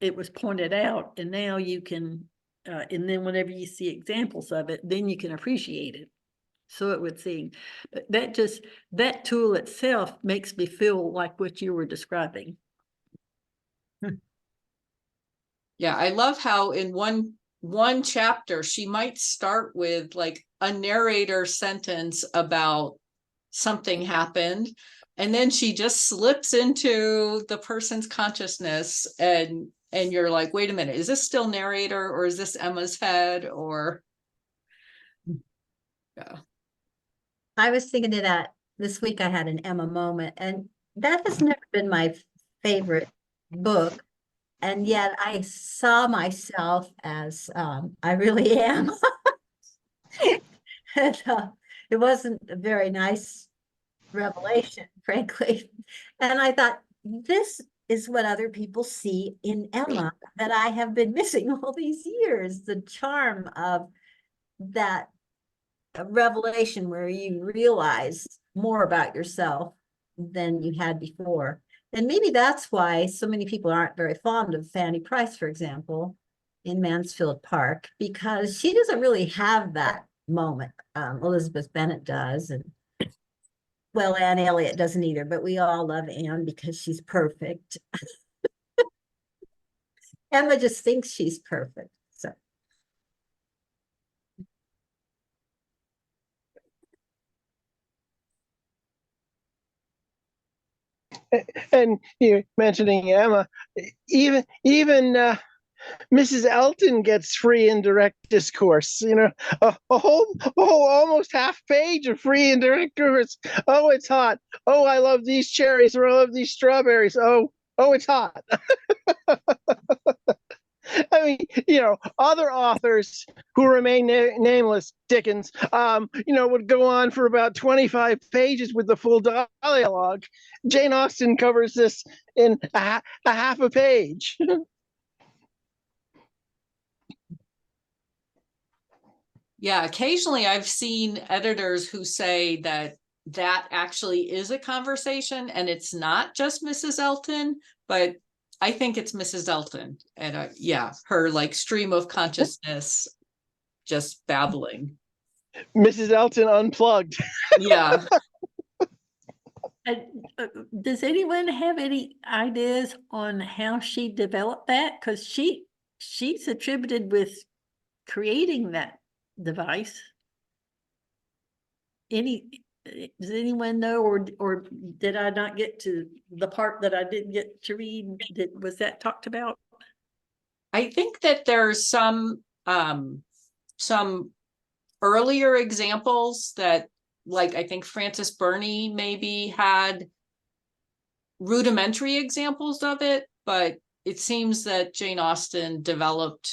S6: it was pointed out. And now you can, and then whenever you see examples of it, then you can appreciate it. So it would seem, but that tool itself makes me feel like what you were describing.
S1: Yeah, I love how in one one chapter, she might start with like a narrator sentence about something happened, and then she just slips into the person's consciousness, and you're like, wait a minute, is this still narrator, or is this Emma's head? Or yeah.
S10: I was thinking of that this week. I had an Emma moment, and that has never been my favorite book. And yet I saw myself as I really am. And, it wasn't a very nice revelation, frankly. And I thought, this is what other people see in Emma that I have been missing all these years, the charm of that revelation where you realize more about yourself than you had before. And maybe that's why so many people aren't very fond of Fanny Price, for example, in Mansfield Park, because she doesn't really have that moment. Elizabeth Bennet does, and well, Anne Elliot doesn't either, but we all love Anne because she's perfect. Emma just thinks she's perfect. So
S3: And you mentioning Emma, even Mrs. Elton gets free and direct discourse. A whole almost half page of free and direct discourse. Oh, it's hot. Oh, I love these cherries, or I love these strawberries. Oh, it's hot. I mean, other authors who remain nameless, Dickens, would go on for about 25 pages with the full dialogue. Jane Austen covers this in a half a page.
S1: Yeah, occasionally I've seen editors who say that actually is a conversation, and it's not just Mrs. Elton, but I think it's Mrs. Elton, and yeah, her like stream of consciousness just babbling.
S3: Mrs. Elton unplugged.
S1: Yeah.
S6: And, does anyone have any ideas on how she developed that? Because she's attributed with creating that device. Does anyone know, or did I not get to the part that I didn't get to read? Was that talked about?
S1: I think that there's some earlier examples that, like, I think Frances Burney maybe had rudimentary examples of it, but it seems that Jane Austen developed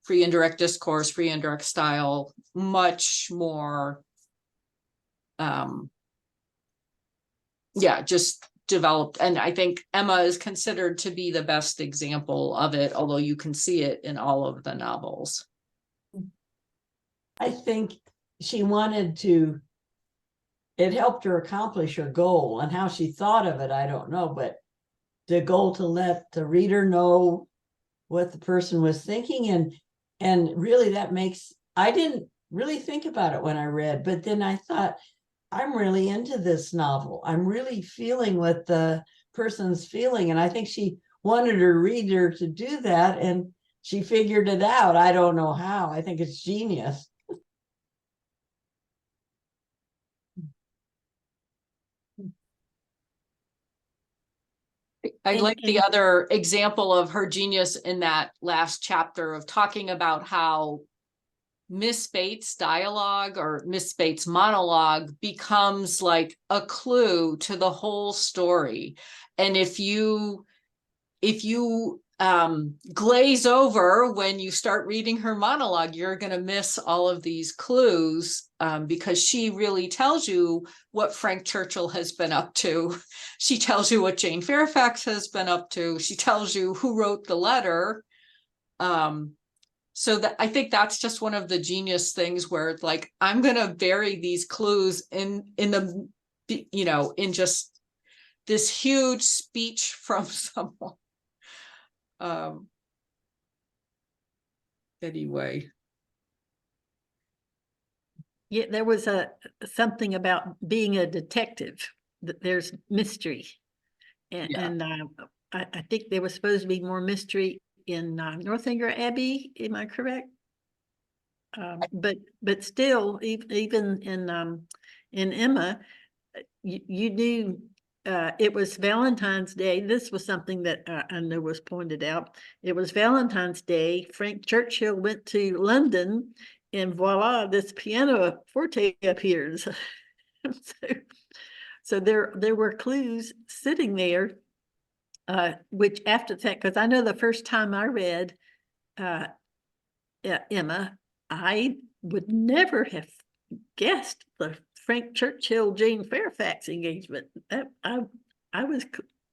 S1: free and direct discourse, free and direct style much more, just developed. And I think Emma is considered to be the best example of it, although you can see it in all of the novels.
S4: I think she wanted to, it helped her accomplish her goal, and how she thought of it, I don't know, but the goal to let the reader know what the person was thinking. And really that makes, I didn't really think about it when I read, but then I thought, I'm really into this novel. I'm really feeling what the person's feeling. And I think she wanted her reader to do that, and she figured it out. I don't know how. I think it's genius.
S1: I like the other example of her genius in that last chapter of talking about how Miss Bates' dialogue or Miss Bates' monologue becomes like a clue to the whole story. And if you glaze over when you start reading her monologue, you're going to miss all of these clues, because she really tells you what Frank Churchill has been up to. She tells you what Jane Fairfax has been up to. She tells you who wrote the letter. So that, I think that's just one of the genius things where it's like, I'm going to bury these clues in the, in just this huge speech from someone. Anyway.
S6: Yeah, there was something about being a detective, that there's mystery. And I think there was supposed to be more mystery in Northanger Abbey. Am I correct? But still, even in Emma, you knew it was Valentine's Day. This was something that I know was pointed out. It was Valentine's Day. Frank Churchill went to London, and voila, this pianoforte appears. So there were clues sitting there, which after that, because I know the first time I read Emma, I would never have guessed the Frank Churchill Jane Fairfax engagement. I was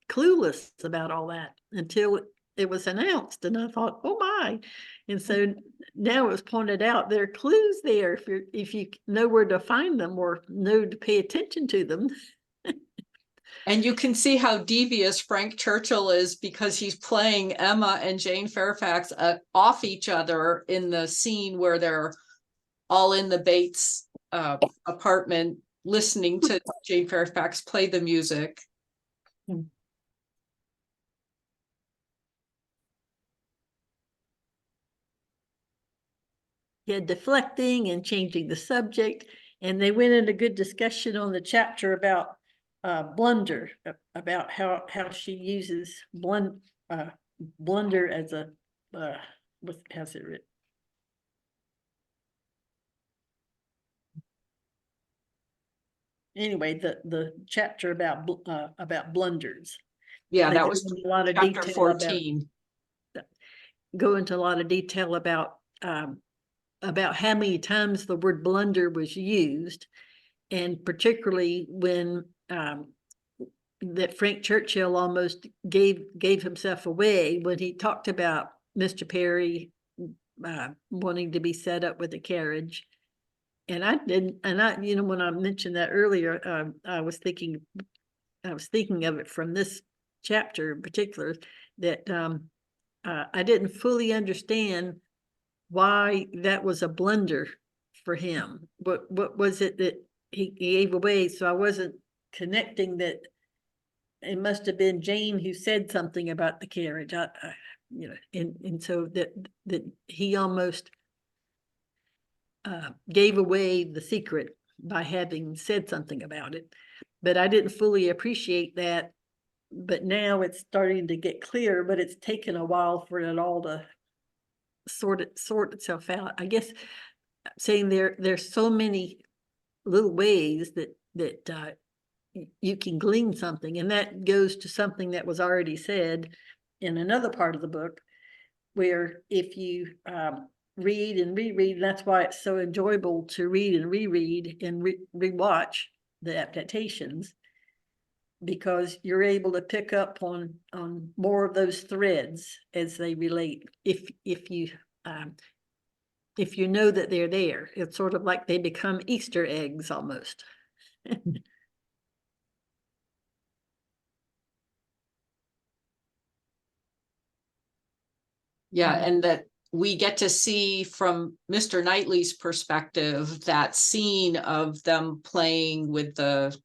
S6: clueless about all that until it was announced, and I thought, oh my. And so now it was pointed out there are clues there if you know where to find them or know to pay attention to them.
S1: And you can see how devious Frank Churchill is, because he's playing Emma and Jane Fairfax off each other in the scene where they're all in the Bates apartment listening to Jane Fairfax play the music.
S6: Yeah, deflecting and changing the subject. And they went into good discussion on the chapter about blunder, about how she uses blunder as a how's it written? Anyway, the chapter about blunders.
S1: Yeah,
S6: They
S1: that
S6: go
S1: was
S6: into a lot of
S1: chapter
S6: detail
S1: 14.
S6: Go into a lot of detail about how many times the word blunder was used, and particularly when that Frank Churchill almost gave himself away when he talked about Mr. Perry wanting to be set up with a carriage. And I didn't, and you know, when I mentioned that earlier, I was thinking of it from this chapter in particular, that I didn't fully understand why that was a blunder for him. What was it that he gave away? So I wasn't connecting that it must have been Jane who said something about the carriage. You know, and so that he almost gave away the secret by having said something about it. But I didn't fully appreciate that. But now it's starting to get clear, but it's taken a while for it all to sort itself out. I guess saying there's so many little ways that you can glean something, and that goes to something that was already said in another part of the book, where if you read and reread, that's why it's so enjoyable to read and reread and rewatch the adaptations, because you're able to pick up on more of those threads as they relate. If you know that they're there, it's sort of like they become Easter eggs almost.
S1: Yeah, and that we get to see from Mr. Knightley's perspective that scene of them playing with the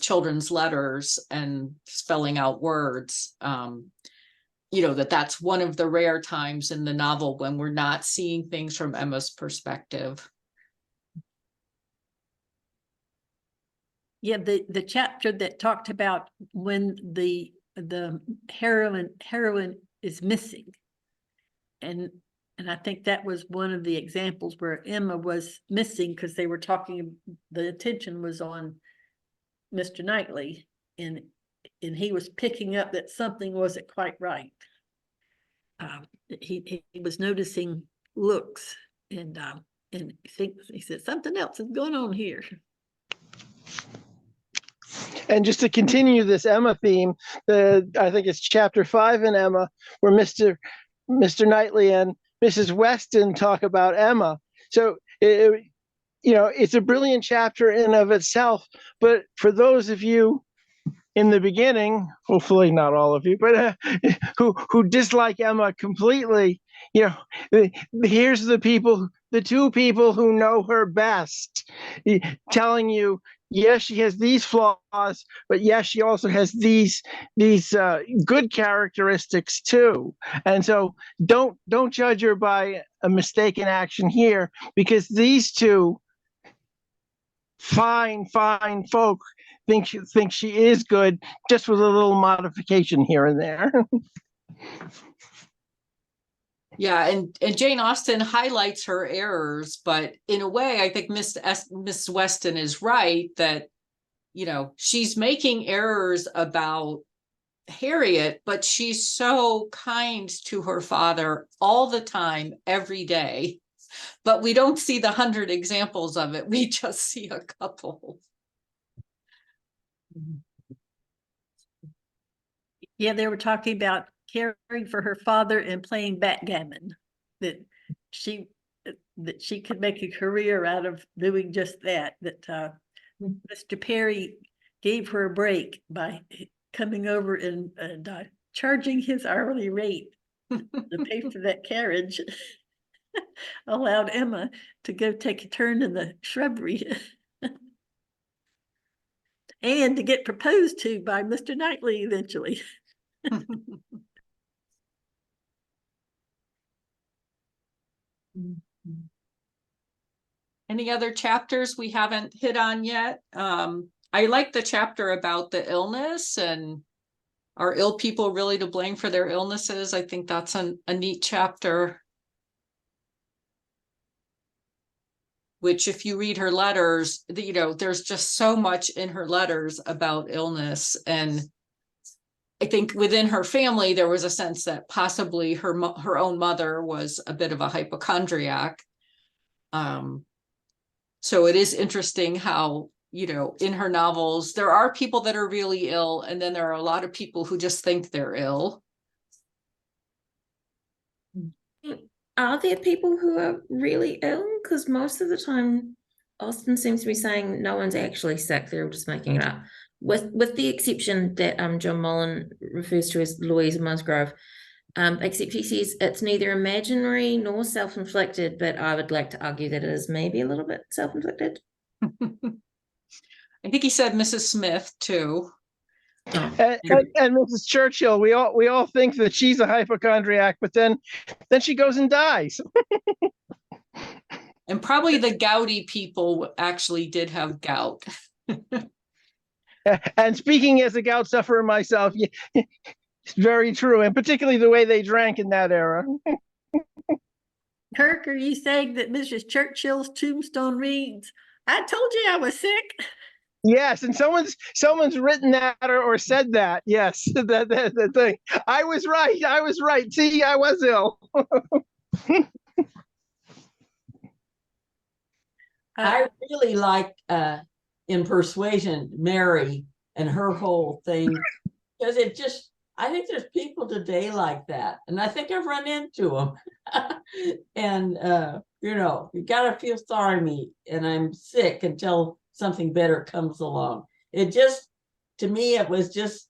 S1: children's letters and spelling out words. You know, that's one of the rare times in the novel when we're not seeing things from Emma's perspective.
S6: Yeah, the chapter that talked about when the heroine is missing, and I think that was one of the examples where Emma was missing, because they were talking, the attention was on Mr. Knightley, and he was picking up that something wasn't quite right. He was noticing looks, and he said something else is going on here.
S3: And just to continue this Emma theme, I think it's chapter 5 in Emma, where Mr. Knightley and Mrs. Weston talk about Emma. So, it's a brilliant chapter in of itself. But for those of you in the beginning, hopefully not all of you, but who dislike Emma completely, here's the two people who know her best, telling you yes, she has these flaws, but yes, she also has these good characteristics too. And so don't judge her by a mistaken action here, because these two fine folk think she is good, just with a little modification here and there.
S1: Yeah, and Jane Austen highlights her errors, but in a way, I think Miss Weston is right that, you know, she's making errors about Harriet, but she's so kind to her father all the time, every day. But we don't see the 100 examples of it. We just see a couple.
S6: Yeah, they were talking about caring for her father and playing backgammon, that she could make a career out of doing just that, that Mr. Perry gave her a break by coming over and charging his hourly rate to pay for that carriage. Allowed Emma to go take a turn in the shrubbery and to get proposed to by Mr. Knightley eventually.
S1: Any other chapters we haven't hit on yet? I like the chapter about the illness, and are ill people really to blame for their illnesses? I think that's a neat chapter. Which, if you read her letters, you know, there's just so much in her letters about illness. And I think within her family, there was a sense that possibly her own mother was a bit of a hypochondriac. So it is interesting how, you know, in her novels, there are people that are really ill, and then there are a lot of people who just think they're ill.
S2: Are there people who are really ill? Because most of the time, Austen seems to be saying no one's actually sick, they're all just making it up. With the exception that John Mullan refers to as Louisa Musgrove, except he says it's neither imaginary nor self-inflicted, but I would like to argue that it is maybe a little bit self-inflicted.
S1: I think he said Mrs. Smith too.
S3: And Mrs. Churchill, we all think that she's a hypochondriac, but then she goes and dies.
S1: And probably the gouty people actually did have gout.
S3: And speaking as a gout sufferer myself, it's very true, and particularly the way they drank in that era.
S6: Kirk, are you saying that Mrs. Churchill's tombstone reads, "I told you I was sick"?
S3: Yes, and someone's written that or said that. Yes, that thing. I was right. See, I was ill.
S4: I really like in Persuasion, Mary and her whole thing, because I think there's people today like that, and I think I've run into them. And you know, you gotta feel sorry me, and I'm sick until something better comes along. It just, to me, it was just,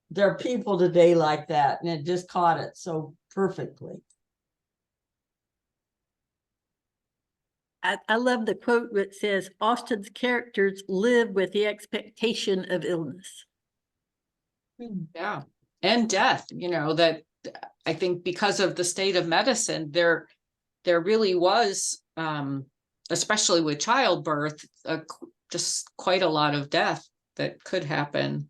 S4: there are people today like that, and it just caught it so perfectly.
S6: I love the quote that says, Austen's characters live with the expectation of illness.
S1: Yeah, and death, you know, that I think because of the state of medicine, there really was, especially with childbirth, just quite a lot of death that could happen.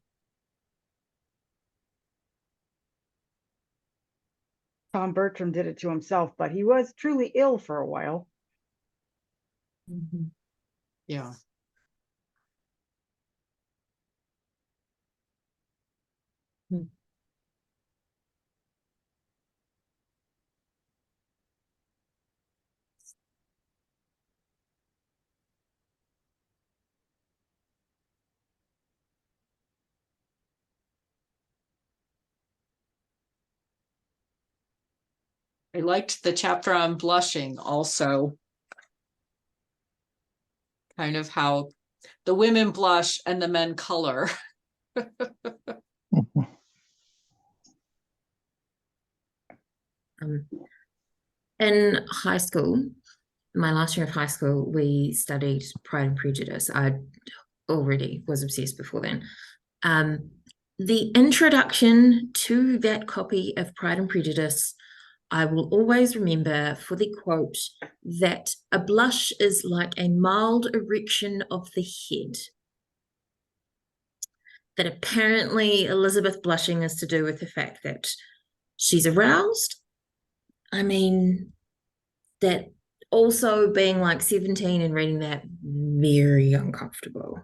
S5: Tom Bertram did it to himself, but he was truly ill for a while.
S1: Mm-hmm. Yeah. I liked the chapter on blushing also. Kind of how the women blush and the men color.
S2: In high school, my last year of high school, we studied Pride and Prejudice. I already was obsessed before then. The introduction to that copy of Pride and Prejudice, I will always remember for the quote that a blush is like a mild erection of the head. That apparently Elizabeth blushing is to do with the fact that she's aroused. I mean, that also being like 17 and reading that, very uncomfortable.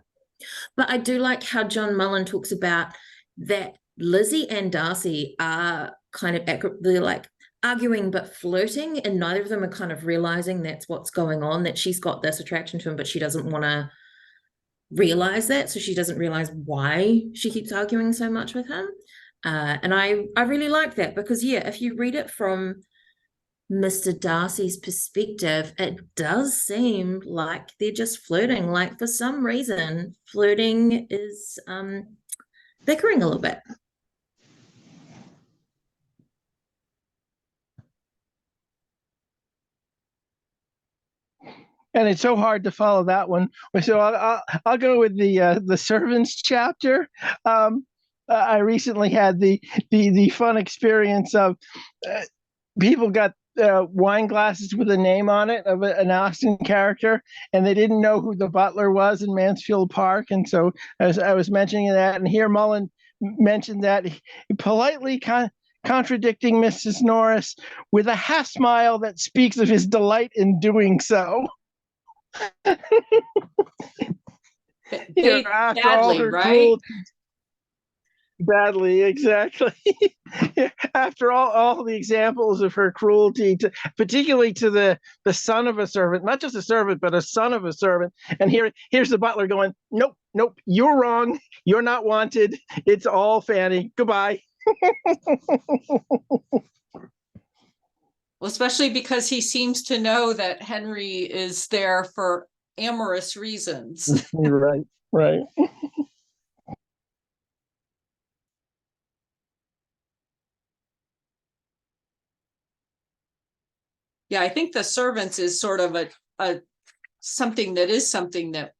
S2: But I do like how John Mullan talks about that Lizzie and Darcy are kind of, they're like arguing but flirting, and neither of them are kind of realizing that's what's going on, that she's got this attraction to him, but she doesn't want to realize that, so she doesn't realize why she keeps arguing so much with him. And I really like that, because yeah, if you read it from Mr. Darcy's perspective, it does seem like they're just flirting. Like for some reason, flirting is bickering a little bit.
S3: And it's so hard to follow that one. So I'll go with the servants chapter. I recently had the fun experience of people got wine glasses with a name on it of an Austen character, and they didn't know who the butler was in Mansfield Park. And so as I was mentioning that, and here Mullan mentioned that, he politely contradicting Mrs. Norris with a half smile that speaks of his delight in doing so. After all her cruelty, badly, exactly. After all the examples of her cruelty, particularly to the son of a servant, not just a servant, but a son of a servant. And here's the butler going, nope, you're wrong. You're not wanted. It's all Fanny. Goodbye.
S1: Well, especially because he seems to know that Henry is there for amorous reasons.
S3: Right.
S1: Yeah, I think the servants is sort of a something that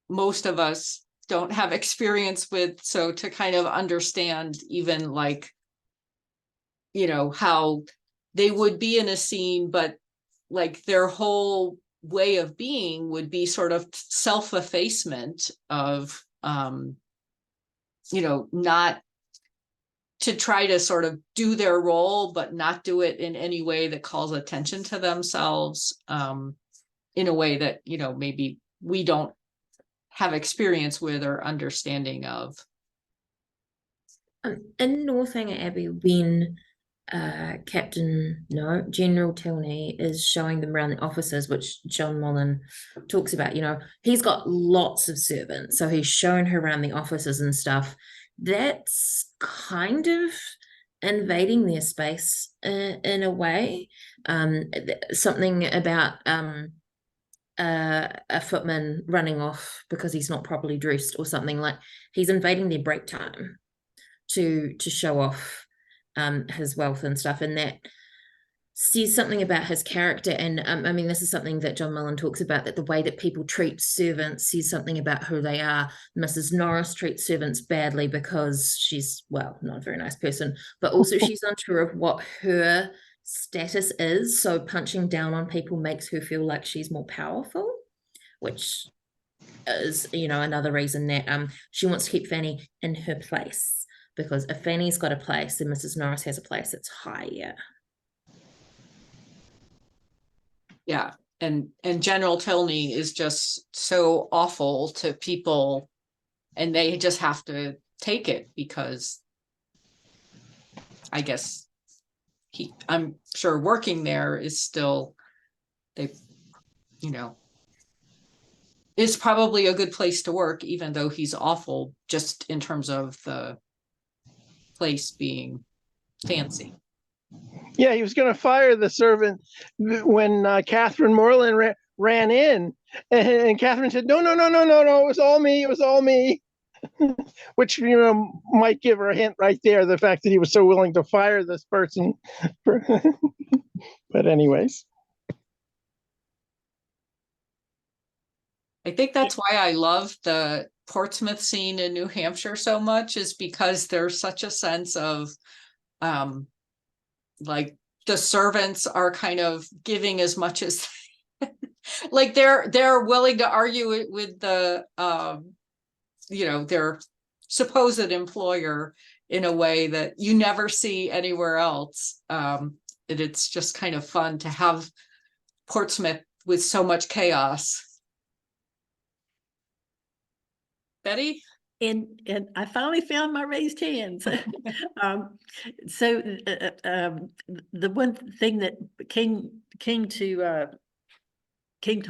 S1: most of us don't have experience with. So to kind of understand even like, how they would be in a scene, but like their whole way of being would be sort of self-effacement of, not to try to sort of do their role, but not do it in any way that calls attention to themselves, in a way that, maybe we don't have experience with or understanding of.
S2: In Northanger Abbey, when General Tilney is showing them around the offices, which John Mullan talks about, he's got lots of servants, so he's shown her around the offices and stuff. That's kind of invading their space in a way. Something about a footman running off because he's not properly dressed or something, like he's invading their break time to show off his wealth and stuff, and that says something about his character. And I mean, this is something that John Mullan talks about, that the way that people treat servants says something about who they are. Mrs. Norris treats servants badly because she's, well, not a very nice person, but also she's unsure of what her status is, so punching down on people makes her feel like she's more powerful, which is, another reason that she wants to keep Fanny in her place. Because if Fanny's got a place and Mrs. Norris has a place, it's higher.
S1: Yeah, and General Tilney is just so awful to people, and they just have to take it because I guess I'm sure working there is still, is probably a good place to work, even though he's awful, just in terms of the place being fancy.
S3: Yeah, he was going to fire the servant when Catherine Morland ran in, and Catherine said, no, it was all me, which, might give her a hint right there, the fact that he was so willing to fire this person. But anyways.
S1: I think that's why I love the Portsmouth scene in New Hampshire so much, is because there's such a sense of like the servants are kind of giving as much as like they're willing to argue it with the their supposed employer in a way that you never see anywhere else. It's just kind of fun to have Portsmouth with so much chaos. Betty?
S6: And I finally found my raised hands. So the one thing that came to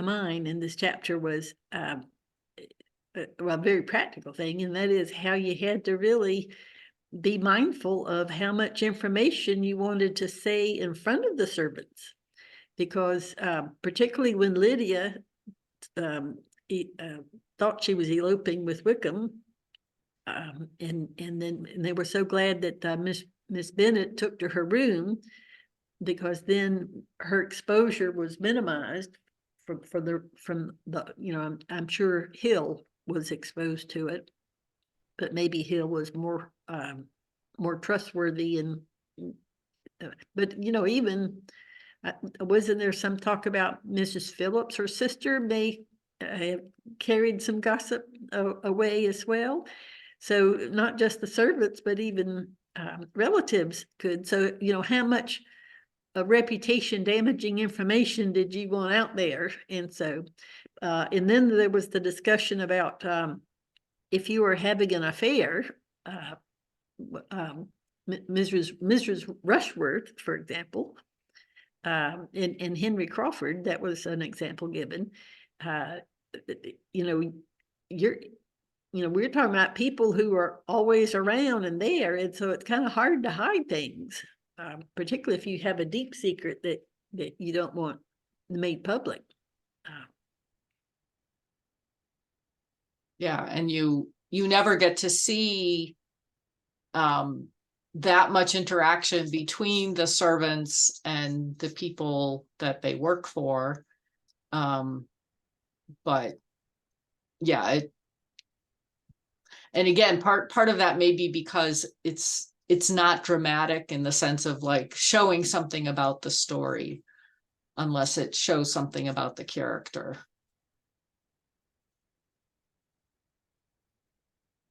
S6: mind in this chapter was a very practical thing, and that is how you had to really be mindful of how much information you wanted to say in front of the servants, because particularly when Lydia thought she was eloping with Wickham, and then they were so glad that Miss Bennet took to her room, because then her exposure was minimized from the I'm sure Hill was exposed to it, but maybe Hill was more trustworthy, and but even wasn't there some talk about Mrs. Phillips, her sister, may have carried some gossip away as well. So not just the servants, but even relatives could. So, how much reputation damaging information did you want out there? And so, and then there was the discussion about if you were having an affair, Mrs. Rushworth, for example, and Henry Crawford, that was an example given. We're talking about people who are always around and there, and so it's kind of hard to hide things, particularly if you have a deep secret that you don't want made public.
S1: Yeah, and you never get to see that much interaction between the servants and the people that they work for. But yeah, and again, part of that may be because it's not dramatic in the sense of like showing something about the story, unless it shows something about the character.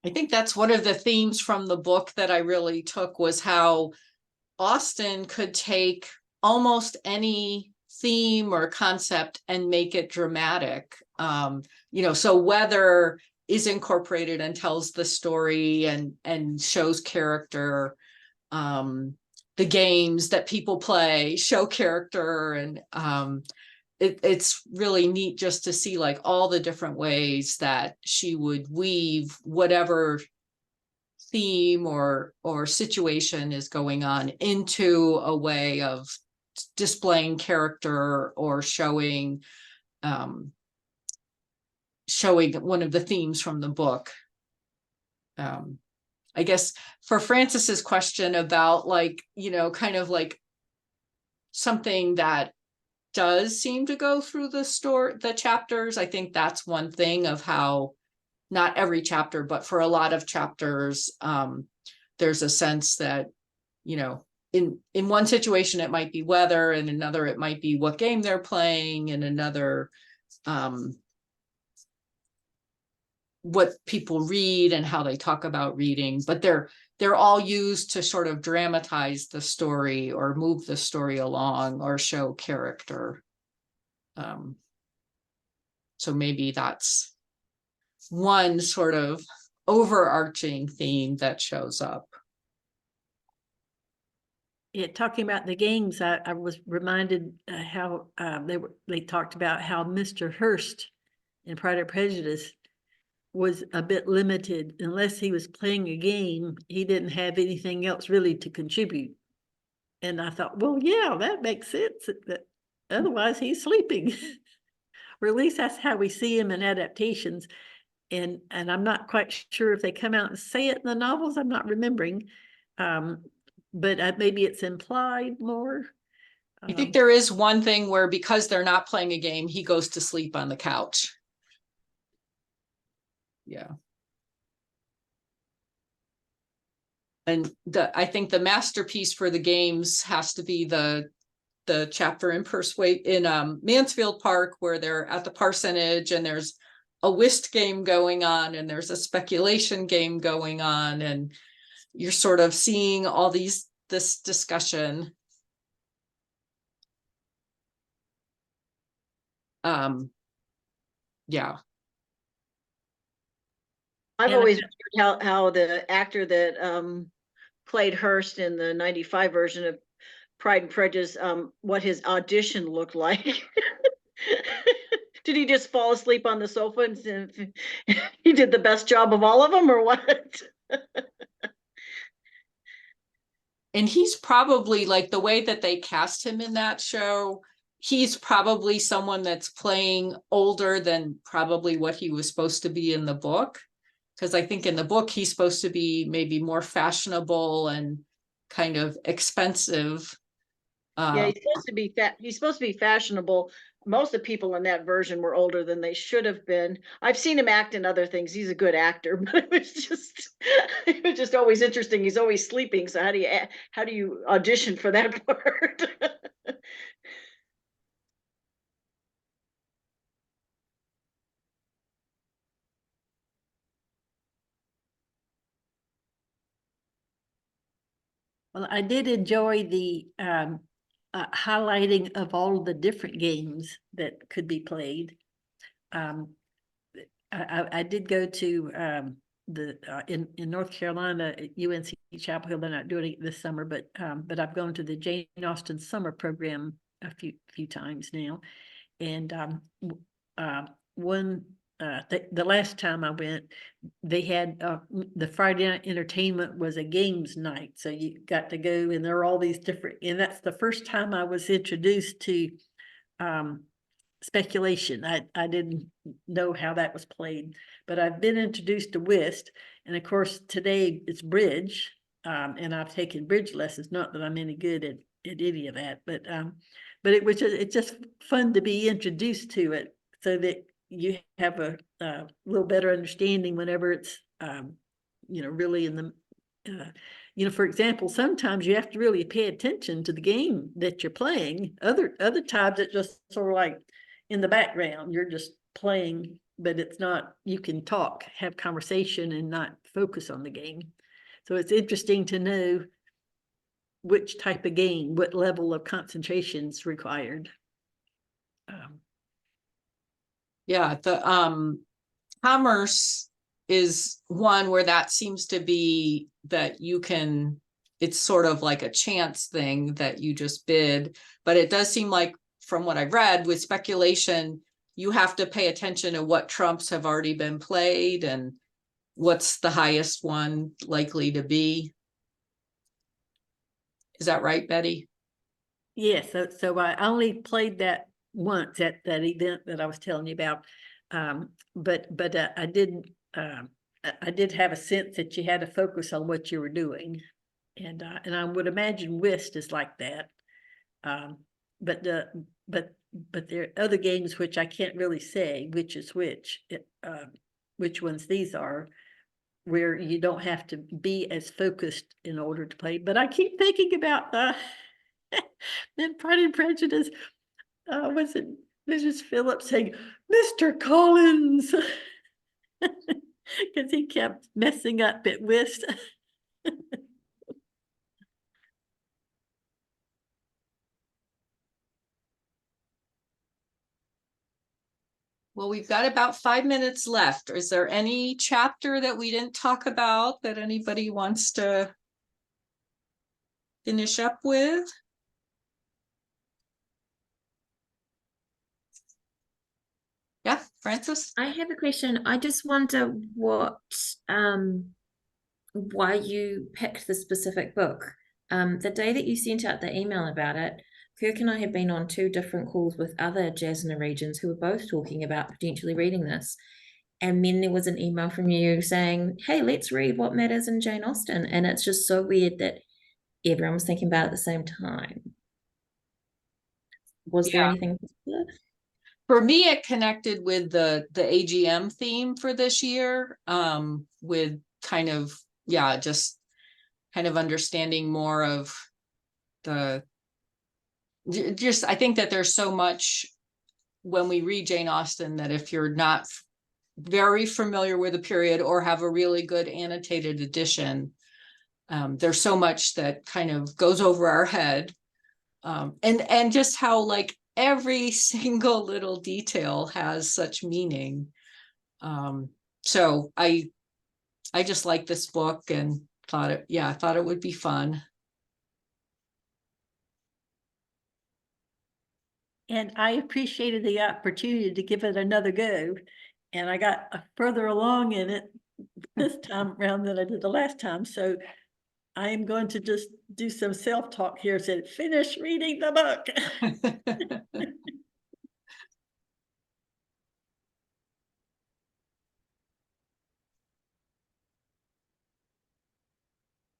S1: I think that's one of the themes from the book that I really took, was how Austen could take almost any theme or concept and make it dramatic. So weather is incorporated and tells the story and shows character. The games that people play show character, and it's really neat just to see like all the different ways that she would weave whatever theme or situation is going on into a way of displaying character or showing one of the themes from the book. I guess for Francis's question about kind of like something that does seem to go through the chapters, I think that's one thing of how, not every chapter, but for a lot of chapters, there's a sense that, in one situation, it might be weather, and another, it might be what game they're playing, and another, what people read and how they talk about reading, but they're all used to sort of dramatize the story or move the story along or show character. So maybe that's one sort of overarching theme that shows up.
S6: Yeah, talking about the games, I was reminded how they talked about how Mr. Hurst in Pride and Prejudice was a bit limited. Unless he was playing a game, he didn't have anything else really to contribute. And I thought, well, yeah, that makes sense. That otherwise he's sleeping. Or at least that's how we see him in adaptations. And I'm not quite sure if they come out and say it in the novels. I'm not remembering. But maybe it's implied more.
S1: I think there is one thing where, because they're not playing a game, he goes to sleep on the couch. Yeah. And I think the masterpiece for the games has to be the chapter in Mansfield Park, where they're at the parsonage and there's a whist game going on and there's a speculation game going on, and you're sort of seeing all this discussion. Yeah.
S11: I've
S1: And
S11: always wondered how the actor that played Hearst in the 95 version of Pride and Prejudice, what his audition looked like. Did he just fall asleep on the sofa and he did the best job of all of them, or what?
S1: And he's probably, like, the way that they cast him in that show, he's probably someone that's playing older than probably what he was supposed to be in the book. Because I think in the book, he's supposed to be maybe more fashionable and kind of expensive.
S11: Yeah, he's supposed to be fashionable. Most of the people in that version were older than they should have been. I've seen him act in other things. He's a good actor, but it was just always interesting. He's always sleeping. So how do you audition for that part?
S6: Well, I did enjoy the highlighting of all the different games that could be played. I did go to in North Carolina at UNC Chapel Hill. They're not doing it this summer, but I've gone to the Jane Austen summer program a few times now, and the last time I went, they had the Friday night entertainment was a games night, so you got to go, and there are all these different, and that's the first time I was introduced to speculation. I didn't know how that was played, but I've been introduced to whist, and of course today it's bridge, and I've taken bridge lessons. Not that I'm any good at any of that, but it's just fun to be introduced to it, so that you have a little better understanding whenever it's really in the for example, sometimes you have to really pay attention to the game that you're playing. Other times it's just sort of like in the background, you're just playing, but it's not, you can talk, have conversation, and not focus on the game. So it's interesting to know which type of game, what level of concentration is required.
S1: Yeah, the commerce is one where that seems to be that it's sort of like a chance thing that you just bid, but it does seem like, from what I've read, with speculation, you have to pay attention to what trumps have already been played and what's the highest one likely to be. Is that right, Betty?
S6: Yes, so I only played that once at that event that I was telling you about, but I did have a sense that you had to focus on what you were doing, and I would imagine whist is like that, but there are other games which I can't really say which is which ones these are, where you don't have to be as focused in order to play. But I keep thinking about then Pride and Prejudice. Was it Mrs. Phillips saying, "Mr. Collins," because he kept messing up at whist.
S1: Well, we've got about 5 minutes left. Is there any chapter that we didn't talk about that anybody wants to finish up with? Yeah, Frances?
S2: I have a question. I just wonder why you picked the specific book. The day that you sent out the email about it, Kirk and I had been on 2 different calls with other jazz Norwegians who were both talking about potentially reading this. And then there was an email from you saying, hey, let's read What Matters in Jane Austen. And it's just so weird that everyone was thinking about it at the same time. Was there anything particular?
S1: for me, it connected with the AGM theme for this year, with kind of, yeah, just kind of understanding more of just, I think that there's so much when we read Jane Austen that if you're not very familiar with a period or have a really good annotated edition, there's so much that kind of goes over our head. And just how like every single little detail has such meaning. So I just like this book and thought it would be fun.
S6: And I appreciated the opportunity to give it another go. And I got further along in it this time around than I did the last time. So I am going to just do some self-talk here, said, finish reading the book.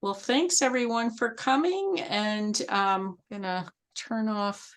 S1: Well, thanks everyone for coming, and I'm gonna turn off